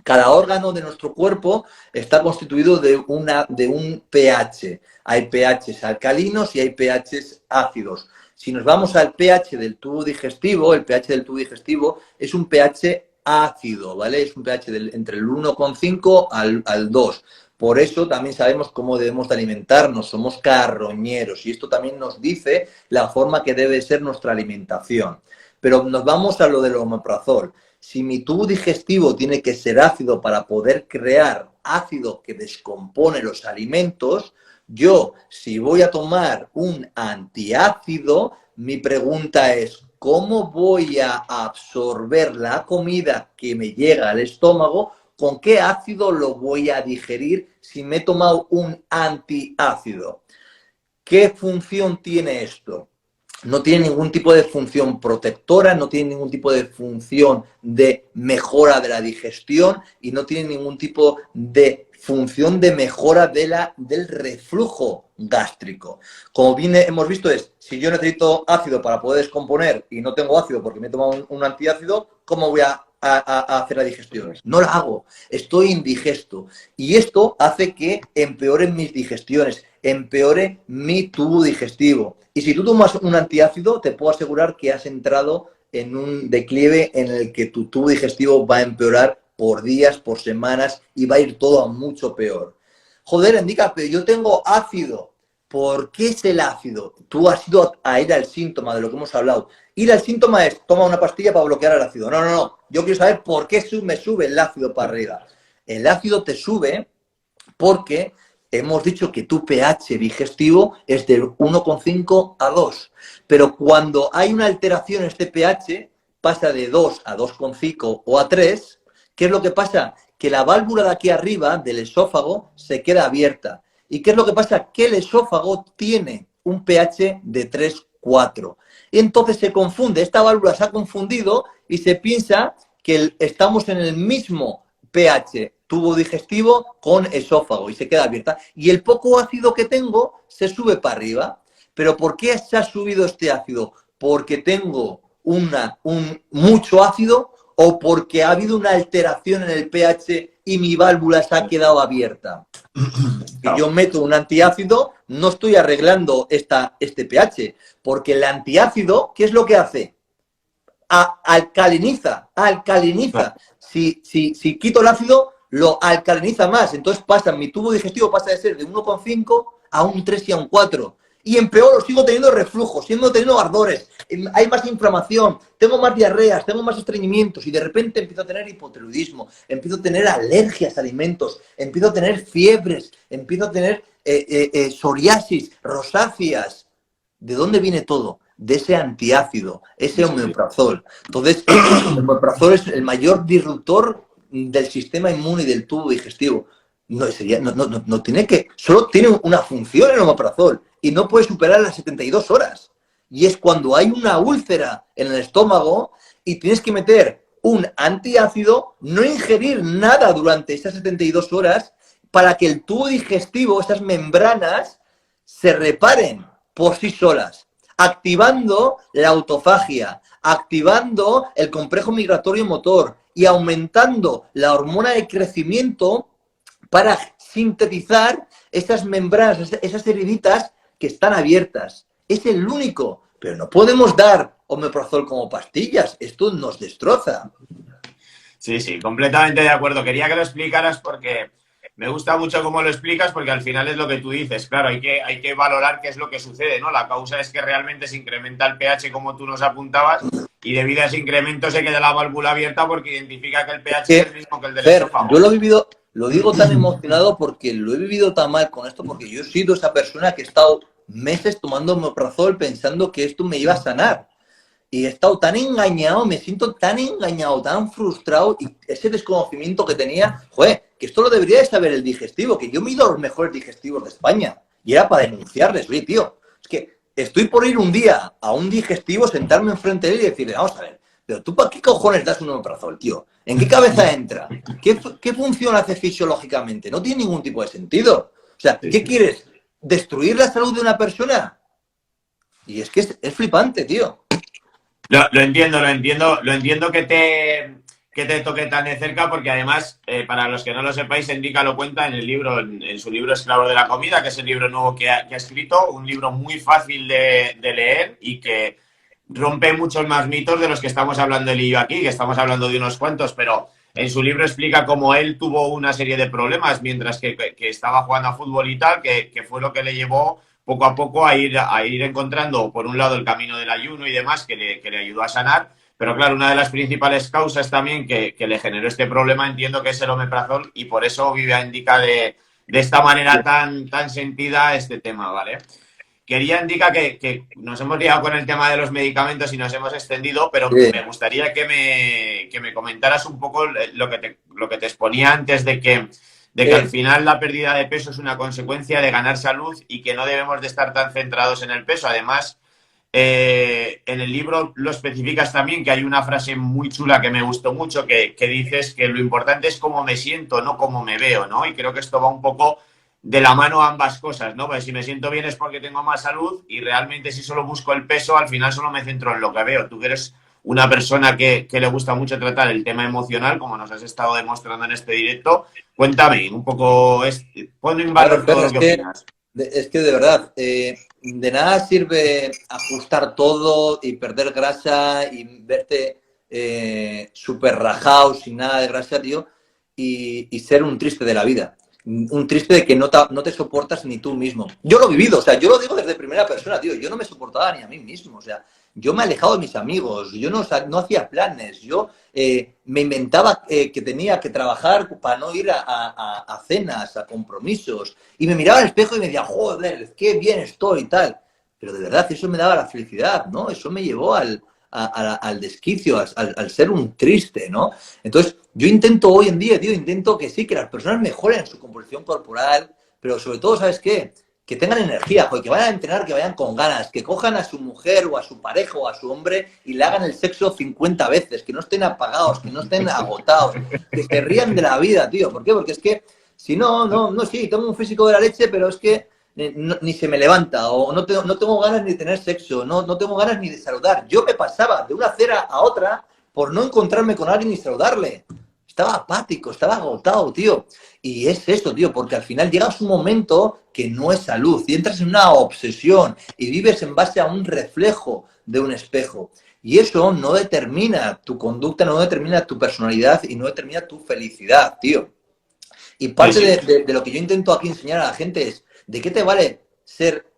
Cada órgano de nuestro cuerpo está constituido de un pH. Hay pHs alcalinos y hay pHs ácidos. Si nos vamos al pH del tubo digestivo, el pH del tubo digestivo es un pH ácido, ¿vale? Es un pH entre el 1,5 al 2. Por eso también sabemos cómo debemos de alimentarnos, somos carroñeros y esto también nos dice la forma que debe ser nuestra alimentación. Pero nos vamos a lo del omeprazol. Si mi tubo digestivo tiene que ser ácido para poder crear ácido que descompone los alimentos, yo, si voy a tomar un antiácido, mi pregunta es, ¿cómo voy a absorber la comida que me llega al estómago? ¿Con qué ácido lo voy a digerir si me he tomado un antiácido? ¿Qué función tiene esto? No tiene ningún tipo de función protectora, no tiene ningún tipo de función de mejora de la digestión y no tiene ningún tipo de función de mejora del reflujo gástrico. Como bien hemos visto si yo necesito ácido para poder descomponer y no tengo ácido porque me he tomado un antiácido, ¿cómo voy a hacer la digestión? No la hago, estoy indigesto. Y esto hace que empeoren mis digestiones, empeore mi tubo digestivo. Y si tú tomas un antiácido, te puedo asegurar que has entrado en un declive en el que tu tubo digestivo va a empeorar por días, por semanas y va a ir todo a mucho peor. Joder, Indica, pero yo tengo ácido. ¿Por qué es el ácido? Tú has ido a ir al síntoma de lo que hemos hablado. Ir al síntoma es, toma una pastilla para bloquear el ácido. No, no, no. Yo quiero saber por qué me sube el ácido para arriba. El ácido te sube porque hemos dicho que tu pH digestivo es del 1,5 a 2. Pero cuando hay una alteración en este pH, pasa de 2 a 2,5 o a 3. ¿Qué es lo que pasa? Que la válvula de aquí arriba, del esófago, se queda abierta. ¿Y qué es lo que pasa? Que el esófago tiene un pH de 3, 4. Y entonces se confunde, esta válvula se ha confundido y se piensa que estamos en el mismo pH, tubo digestivo con esófago y se queda abierta. Y el poco ácido que tengo se sube para arriba. ¿Pero por qué se ha subido este ácido? ¿Porque tengo mucho ácido o porque ha habido una alteración en el pH y mi válvula se ha quedado abierta? Si yo meto un antiácido, no estoy arreglando este pH, porque el antiácido, ¿qué es lo que hace? Alcaliniza. Si quito el ácido, lo alcaliniza más. Entonces mi tubo digestivo pasa de ser de 1,5 a un 3 y a un 4. Y empeoro, sigo teniendo reflujos, sigo teniendo ardores, hay más inflamación, tengo más diarreas, tengo más estreñimientos y de repente empiezo a tener hipotiroidismo, empiezo a tener alergias a alimentos, empiezo a tener fiebres, empiezo a tener psoriasis, rosáceas. ¿De dónde viene todo? De ese antiácido, ese omeprazol. Entonces, el omeprazol es el mayor disruptor del sistema inmune y del tubo digestivo. No tiene que... Solo tiene una función el omeprazol y no puede superar las 72 horas. Y es cuando hay una úlcera en el estómago y tienes que meter un antiácido, no ingerir nada durante esas 72 horas para que el tubo digestivo, esas membranas, se reparen por sí solas, activando la autofagia, activando el complejo migratorio motor y aumentando la hormona de crecimiento para sintetizar esas membranas, esas heriditas que están abiertas. Es el único, pero no podemos dar omeprazol como pastillas. Esto nos destroza. Sí, sí, completamente de acuerdo. Quería que lo explicaras porque me gusta mucho cómo lo explicas porque al final es lo que tú dices. Claro, hay que valorar qué es lo que sucede, ¿no? La causa es que realmente se incrementa el pH como tú nos apuntabas y debido a ese incremento se queda la válvula abierta porque identifica que el pH es Que, el mismo que el del Fer, yo esófago. lo he vivido, lo digo tan emocionado porque lo he vivido tan mal con esto, porque yo he sido esa persona que he estado meses tomando omeprazol pensando que esto me iba a sanar. Y he estado tan engañado, me siento tan engañado, tan frustrado, y ese desconocimiento que tenía, joder, que esto lo debería de saber el digestivo, que yo me he ido a los mejores digestivos de España, y era para denunciarles, oye, tío, es que estoy por ir un día a un digestivo, sentarme enfrente de él y decirle, vamos a ver, pero tú para qué cojones das un omeprazol, tío, ¿en qué cabeza entra? ¿Qué función hace fisiológicamente? No tiene ningún tipo de sentido. O sea, ¿qué quieres? ¿Destruir la salud de una persona? Y es que es flipante, tío. Lo entiendo que te toque tan de cerca, porque además, para los que no lo sepáis, Enrica lo cuenta en el libro, en su libro Esclavos de la Comida, que es el libro nuevo que ha escrito, un libro muy fácil de leer y que rompe muchos más mitos de los que estamos hablando él y yo aquí, que estamos hablando de unos cuantos, pero en su libro explica cómo él tuvo una serie de problemas mientras que estaba jugando a fútbol y tal, que fue lo que le llevó poco a poco a ir encontrando, por un lado, el camino del ayuno y demás, que le ayudó a sanar. Pero claro, una de las principales causas también que le generó este problema, entiendo que es el omeprazol, y por eso Vivian indica de esta manera tan sentida este tema, ¿vale? Quería indicar que nos hemos liado con el tema de los medicamentos y nos hemos extendido, pero Sí. me gustaría que me comentaras un poco lo que te exponía antes de que al final la pérdida de peso es una consecuencia de ganar salud y que no debemos de estar tan centrados en el peso. Además, en el libro lo especificas también, que hay una frase muy chula que me gustó mucho, que dices que lo importante es cómo me siento, no cómo me veo, ¿no? Y creo que esto va un poco de la mano a ambas cosas, ¿no? Pues si me siento bien es porque tengo más salud y realmente si solo busco el peso, al final solo me centro en lo que veo. Tú que eres una persona que le gusta mucho tratar el tema emocional, como nos has estado demostrando en este directo, cuéntame un poco, pon en A ver, valor Fer, todo lo que opinas. es que de verdad, de nada sirve ajustar todo y perder grasa y verte súper rajado, sin nada de grasa, tío, y ser un triste de la vida. Un triste de que no te soportas ni tú mismo. Yo lo he vivido, o sea, yo lo digo desde primera persona, tío. Yo no me soportaba ni a mí mismo, o sea, yo me he alejado de mis amigos, yo no hacía planes, yo me inventaba que tenía que trabajar para no ir a cenas, a compromisos, y me miraba al espejo y me decía, joder, qué bien estoy y tal. Pero de verdad, eso me daba la felicidad, ¿no? Eso me llevó al desquicio, al ser un triste, ¿no? Entonces, yo intento hoy en día, tío, intento que sí, que las personas mejoren su composición corporal, pero sobre todo, ¿sabes qué? Que tengan energía, joder, que vayan a entrenar, que vayan con ganas, que cojan a su mujer o a su pareja o a su hombre y le hagan el sexo 50 veces, que no estén apagados, que no estén agotados, que se rían de la vida, tío. ¿Por qué? Porque es que si no, sí, tengo un físico de la leche, pero es que ni se me levanta, o no tengo ganas ni de tener sexo, no tengo ganas ni de saludar. Yo me pasaba de una acera a otra por no encontrarme con alguien y saludarle. Estaba apático, estaba agotado, tío. Y es eso, tío, porque al final llegas un momento que no es salud y entras en una obsesión y vives en base a un reflejo de un espejo. Y eso no determina tu conducta, no determina tu personalidad y no determina tu felicidad, tío. Y Sí, parte sí. de lo que yo intento aquí enseñar a la gente es, ¿de qué te vale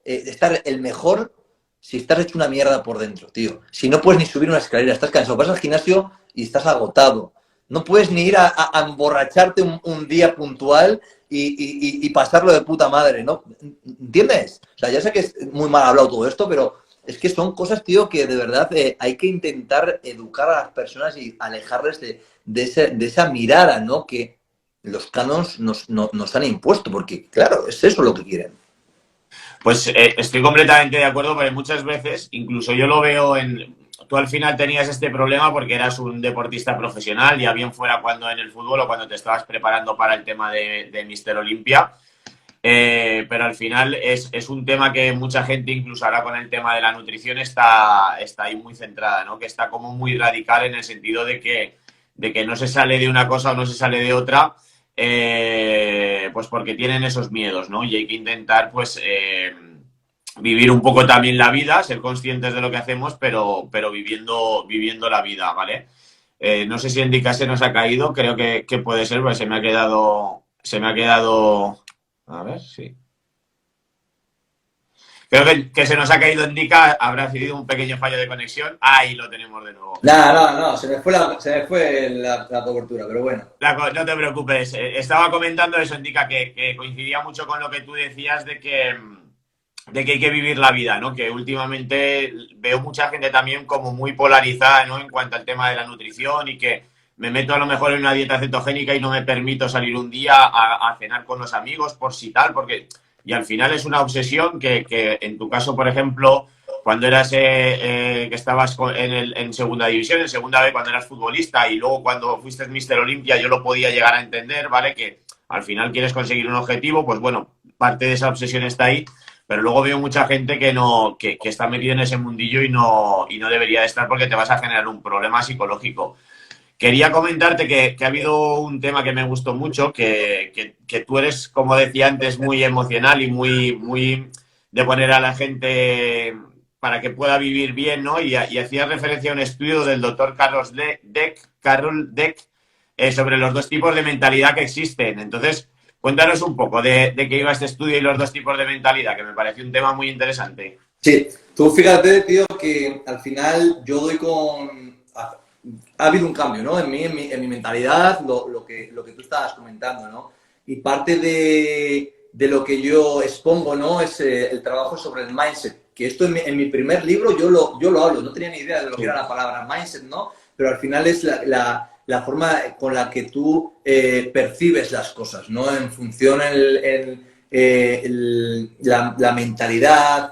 estar el mejor si estás hecho una mierda por dentro, tío? Si no puedes ni subir una escalera, estás cansado, vas al gimnasio y estás agotado. No puedes ni ir a emborracharte un día puntual y pasarlo de puta madre, ¿no? ¿Entiendes? O sea, ya sé que es muy mal hablado todo esto, pero es que son cosas, tío, que de verdad hay que intentar educar a las personas y alejarles de esa mirada, ¿no? Que los canons nos han impuesto, porque, claro, es eso lo que quieren. Pues estoy completamente de acuerdo, porque muchas veces, incluso yo lo veo en... Tú al final tenías este problema porque eras un deportista profesional, ya bien fuera cuando en el fútbol o cuando te estabas preparando para el tema de Mister Olimpia. Pero al final es un tema que mucha gente, incluso ahora con el tema de la nutrición, está ahí muy centrada, ¿no? Que está como muy radical en el sentido de que no se sale de una cosa o no se sale de otra, pues porque tienen esos miedos, ¿no? Y hay que intentar, pues, vivir un poco también la vida, ser conscientes de lo que hacemos, pero viviendo la vida, ¿vale? No sé si Indica se nos ha caído, creo que puede ser, porque se me ha quedado... A ver, sí. Creo que se nos ha caído Indica, habrá sido un pequeño fallo de conexión. Ahí lo tenemos de nuevo. No, se me fue la cobertura, pero bueno. No te preocupes. Estaba comentando eso, Indica, que coincidía mucho con lo que tú decías de que hay que vivir la vida, ¿no? Que últimamente veo mucha gente también como muy polarizada, ¿no? En cuanto al tema de la nutrición y que me meto a lo mejor en una dieta cetogénica y no me permito salir un día a cenar con los amigos por si tal, porque... Y al final es una obsesión que en tu caso, por ejemplo, cuando eras que estabas en segunda división, en segunda B, cuando eras futbolista y luego cuando fuiste Mister Olimpia, yo lo podía llegar a entender, ¿vale? Que al final quieres conseguir un objetivo, pues bueno, parte de esa obsesión está ahí, pero luego veo mucha gente que no, que está metida en ese mundillo y no debería de estar porque te vas a generar un problema psicológico. Quería comentarte que ha habido un tema que me gustó mucho, que tú eres, como decía antes, muy emocional y muy de poner a la gente para que pueda vivir bien, ¿no? Y hacía referencia a un estudio del doctor Carol Dweck, sobre los dos tipos de mentalidad que existen. Entonces, cuéntanos un poco de qué iba este estudio y los dos tipos de mentalidad, que me pareció un tema muy interesante. Sí, tú fíjate, tío, que al final yo doy con... Ha habido un cambio, ¿no? En mi mentalidad, lo que tú estabas comentando, ¿no? Y parte de lo que yo expongo, ¿no? Es el trabajo sobre el mindset. Que esto en mi primer libro yo lo hablo. No tenía ni idea de lo que era la palabra mindset, ¿no? Pero al final es la forma con la que tú percibes las cosas, ¿no? En función la mentalidad,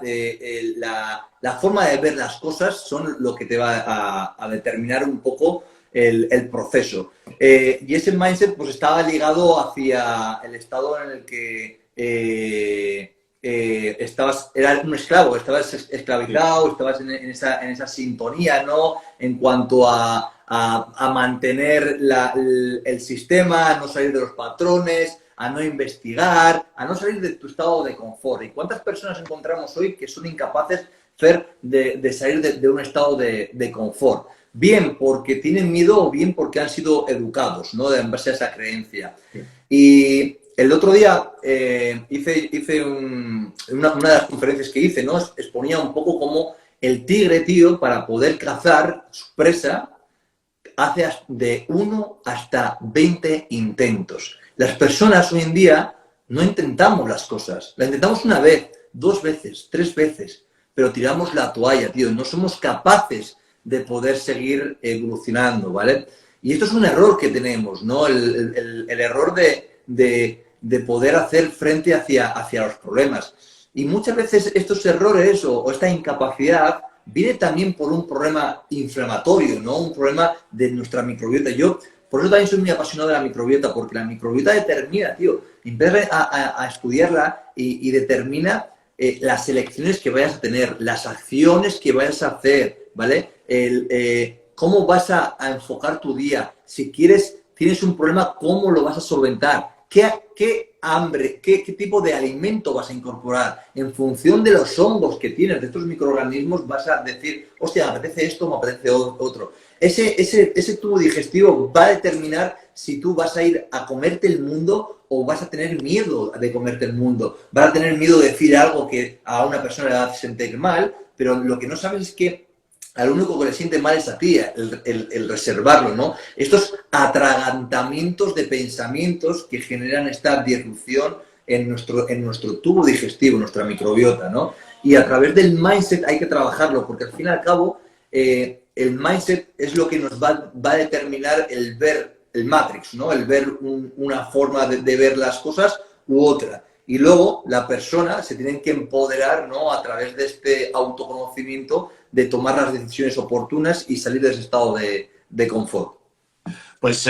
la forma de ver las cosas son lo que te va a determinar un poco el proceso. Y ese mindset pues estaba ligado hacia el estado en el que eras un esclavo, estabas esclavizado, estabas en esa sintonía, ¿no? En cuanto a mantener el sistema, a no salir de los patrones, a no investigar, a no salir de tu estado de confort. ¿Y cuántas personas encontramos hoy que son incapaces, Fer, de salir de un estado de confort? Bien porque tienen miedo o bien porque han sido educados, ¿no? En base a esa creencia. Sí. Y el otro día hice una de las conferencias que hice, ¿no? Exponía un poco cómo el tigre, tío, para poder cazar su presa, hace de 1 hasta 20 intentos. Las personas hoy en día no intentamos las cosas. La intentamos una vez, 2 veces, 3 veces, pero tiramos la toalla, tío. No somos capaces de poder seguir evolucionando, ¿vale? Y esto es un error que tenemos, ¿no? El error de poder hacer frente hacia los problemas. Y muchas veces estos errores o esta incapacidad viene también por un problema inflamatorio, ¿no? Un problema de nuestra microbiota. Yo, por eso también soy muy apasionado de la microbiota, porque la microbiota determina, tío, empieza a estudiarla y determina las elecciones que vayas a tener, las acciones que vayas a hacer, ¿vale? Cómo vas a enfocar tu día. Si tienes un problema, ¿cómo lo vas a solventar? ¿Qué hambre, qué tipo de alimento vas a incorporar? En función de los hongos que tienes, de estos microorganismos, vas a decir, hostia, me apetece esto, me apetece otro. Ese tubo digestivo va a determinar si tú vas a ir a comerte el mundo o vas a tener miedo de comerte el mundo. Vas a tener miedo de decir algo que a una persona le va a sentir mal, pero lo que no sabes es que al único que le siente mal es a ti, el reservarlo, ¿no? Estos atragantamientos de pensamientos que generan esta disrupción en nuestro tubo digestivo, nuestra microbiota, ¿no? Y a través del mindset hay que trabajarlo, porque al fin y al cabo el mindset es lo que nos va a determinar el ver el Matrix, ¿no? El ver una forma de ver las cosas u otra. Y luego la persona se tiene que empoderar, ¿no? A través de este autoconocimiento de tomar las decisiones oportunas y salir de ese estado de confort. Pues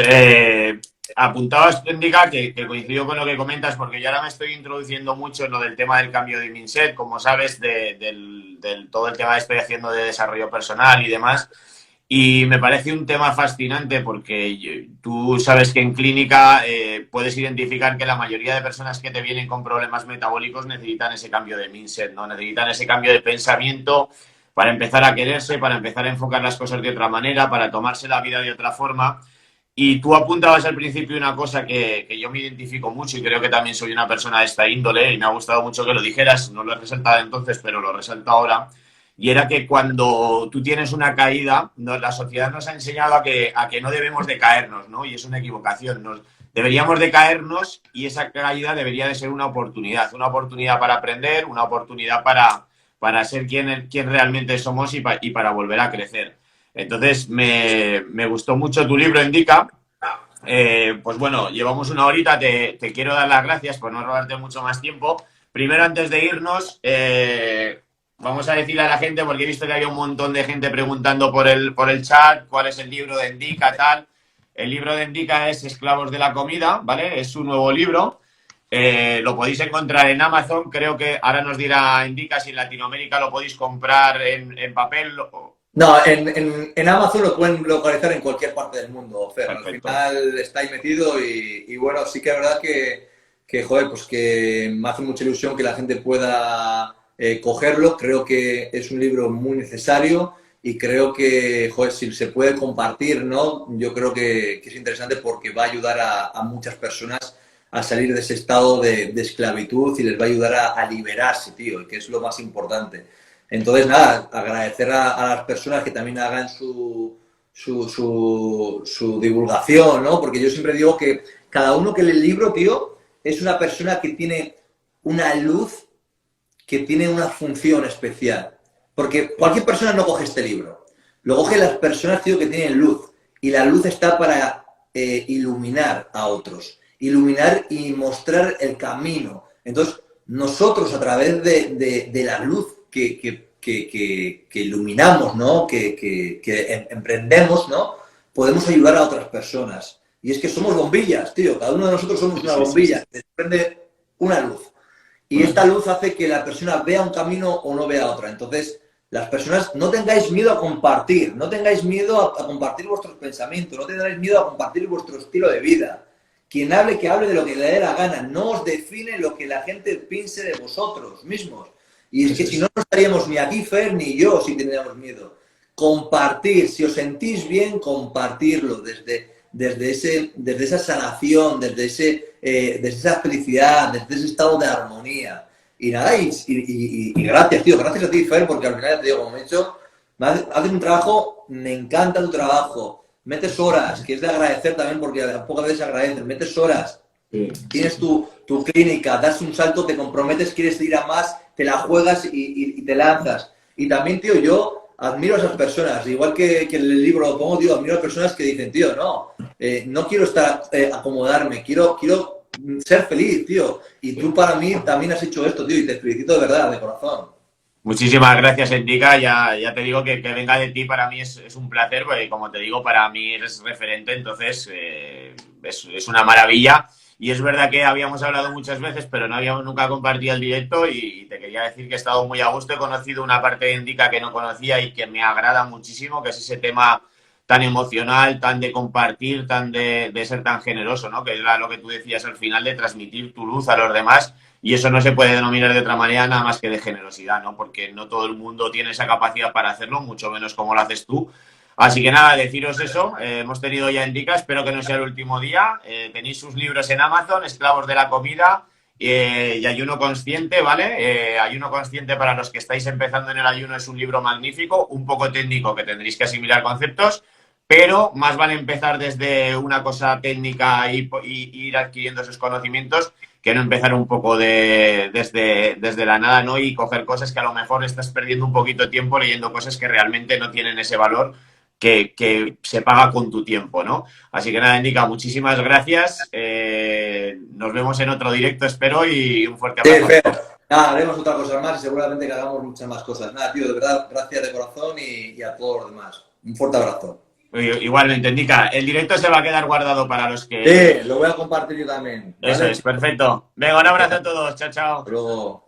apuntabas, Indica, que coincido con lo que comentas, porque yo ahora me estoy introduciendo mucho en lo del tema del cambio de mindset, como sabes, del todo el tema que estoy haciendo de desarrollo personal y demás. Y me parece un tema fascinante porque tú sabes que en clínica puedes identificar que la mayoría de personas que te vienen con problemas metabólicos necesitan ese cambio de mindset, ¿no? Necesitan ese cambio de pensamiento para empezar a quererse, para empezar a enfocar las cosas de otra manera, para tomarse la vida de otra forma. Y tú apuntabas al principio una cosa que yo me identifico mucho y creo que también soy una persona de esta índole y me ha gustado mucho que lo dijeras, no lo he resaltado entonces, pero lo resalto ahora, y era que cuando tú tienes una caída, la sociedad nos ha enseñado a que no debemos de caernos, ¿no? Y es una equivocación. Deberíamos de caernos y esa caída debería de ser una oportunidad para aprender, una oportunidad para ser quien realmente somos y para volver a crecer. Entonces, me gustó mucho tu libro, Indica. Pues bueno, llevamos una horita, te quiero dar las gracias por no robarte mucho más tiempo. Primero, antes de irnos, vamos a decirle a la gente, porque he visto que había un montón de gente preguntando por el chat cuál es el libro de Indica, tal. El libro de Indica es Esclavos de la Comida, ¿vale? Es su nuevo libro. Lo podéis encontrar en Amazon. Creo que ahora nos dirá Indica si en Latinoamérica lo podéis comprar en papel. No, en Amazon lo pueden localizar en cualquier parte del mundo, Fer. Perfecto. Al final está ahí metido y bueno, sí que es verdad joder, pues que me hace mucha ilusión que la gente pueda cogerlo. Creo que es un libro muy necesario y creo que, joder, si se puede compartir, ¿no? Yo creo que es interesante porque va a ayudar a muchas personas a salir de ese estado de esclavitud y les va a ayudar a liberarse, tío, que es lo más importante. Entonces, nada, agradecer a las personas que también hagan su divulgación, ¿no? Porque yo siempre digo que cada uno que lee el libro, tío, es una persona que tiene una luz, que tiene una función especial. Porque cualquier persona no coge este libro. Lo cogen las personas, tío, que tienen luz. Y la luz está para iluminar a otros. Iluminar y mostrar el camino. Entonces, nosotros a través de la luz que iluminamos, ¿no? Que emprendemos, ¿no? Podemos ayudar a otras personas. Y es que somos bombillas, tío. Cada uno de nosotros somos una bombilla que desprende una luz. Y esta luz hace que la persona vea un camino o no vea otra. Entonces, las personas, no tengáis miedo a compartir, no tengáis miedo a compartir vuestros pensamientos, no tengáis miedo a compartir vuestro estilo de vida. Quien hable, que hable de lo que le dé la gana. No os define lo que la gente piense de vosotros mismos. Y es que si no, no estaríamos ni aquí, Fer, ni yo, si tendríamos miedo. Compartir, si os sentís bien, compartirlo desde esa sanación, desde esa felicidad, desde ese estado de armonía. Y nada, y gracias, tío, gracias a ti, Fer, porque al final te digo, como he dicho, haces un trabajo, me encanta tu trabajo, metes horas, que es de agradecer también, porque a pocas veces agradeces, metes horas, tienes tu clínica, das un salto, te comprometes, quieres ir a más, te la juegas y te lanzas. Y también, tío, yo admiro a esas personas, igual que en el libro lo pongo, tío, admiro a personas que dicen, tío, no quiero acomodarme, quiero ser feliz, tío. Y tú para mí también has hecho esto, tío, y te felicito de verdad, de corazón. Muchísimas gracias, Enrica. Ya te digo que venga de ti para mí es un placer, porque como te digo, para mí eres referente, entonces es una maravilla. Y es verdad que habíamos hablado muchas veces, pero no habíamos nunca compartido el directo y te quería decir que he estado muy a gusto. He conocido una parte de Enrica que no conocía y que me agrada muchísimo, que es ese tema tan emocional, tan de compartir, tan de ser tan generoso, ¿no? Que era lo que tú decías al final, de transmitir tu luz a los demás. Y eso no se puede denominar de otra manera nada más que de generosidad, ¿no? Porque no todo el mundo tiene esa capacidad para hacerlo, mucho menos como lo haces tú. Así que nada, deciros eso. Hemos tenido ya Enrica, espero que no sea el último día. Tenéis sus libros en Amazon, Esclavos de la Comida y Ayuno Consciente, ¿vale? Ayuno Consciente, para los que estáis empezando en el ayuno, es un libro magnífico, un poco técnico, que tendréis que asimilar conceptos, pero más vale empezar desde una cosa técnica y ir adquiriendo esos conocimientos, que no empezar un poco desde la nada, ¿no? Y coger cosas que a lo mejor estás perdiendo un poquito de tiempo leyendo cosas que realmente no tienen ese valor que se paga con tu tiempo, ¿no? Así que nada, Indica, muchísimas gracias. Nos vemos en otro directo, espero, y un fuerte abrazo. Sí, Fer. Nada, haremos otra cosa más y seguramente que hagamos muchas más cosas. Nada, tío, de verdad, gracias de corazón y a todos los demás. Un fuerte abrazo. Igualmente, Indica, el directo se va a quedar guardado para los que... Sí, lo voy a compartir yo también. ¿Vale? Eso es, perfecto. Venga, un abrazo a todos. Chao, chao. Hasta luego.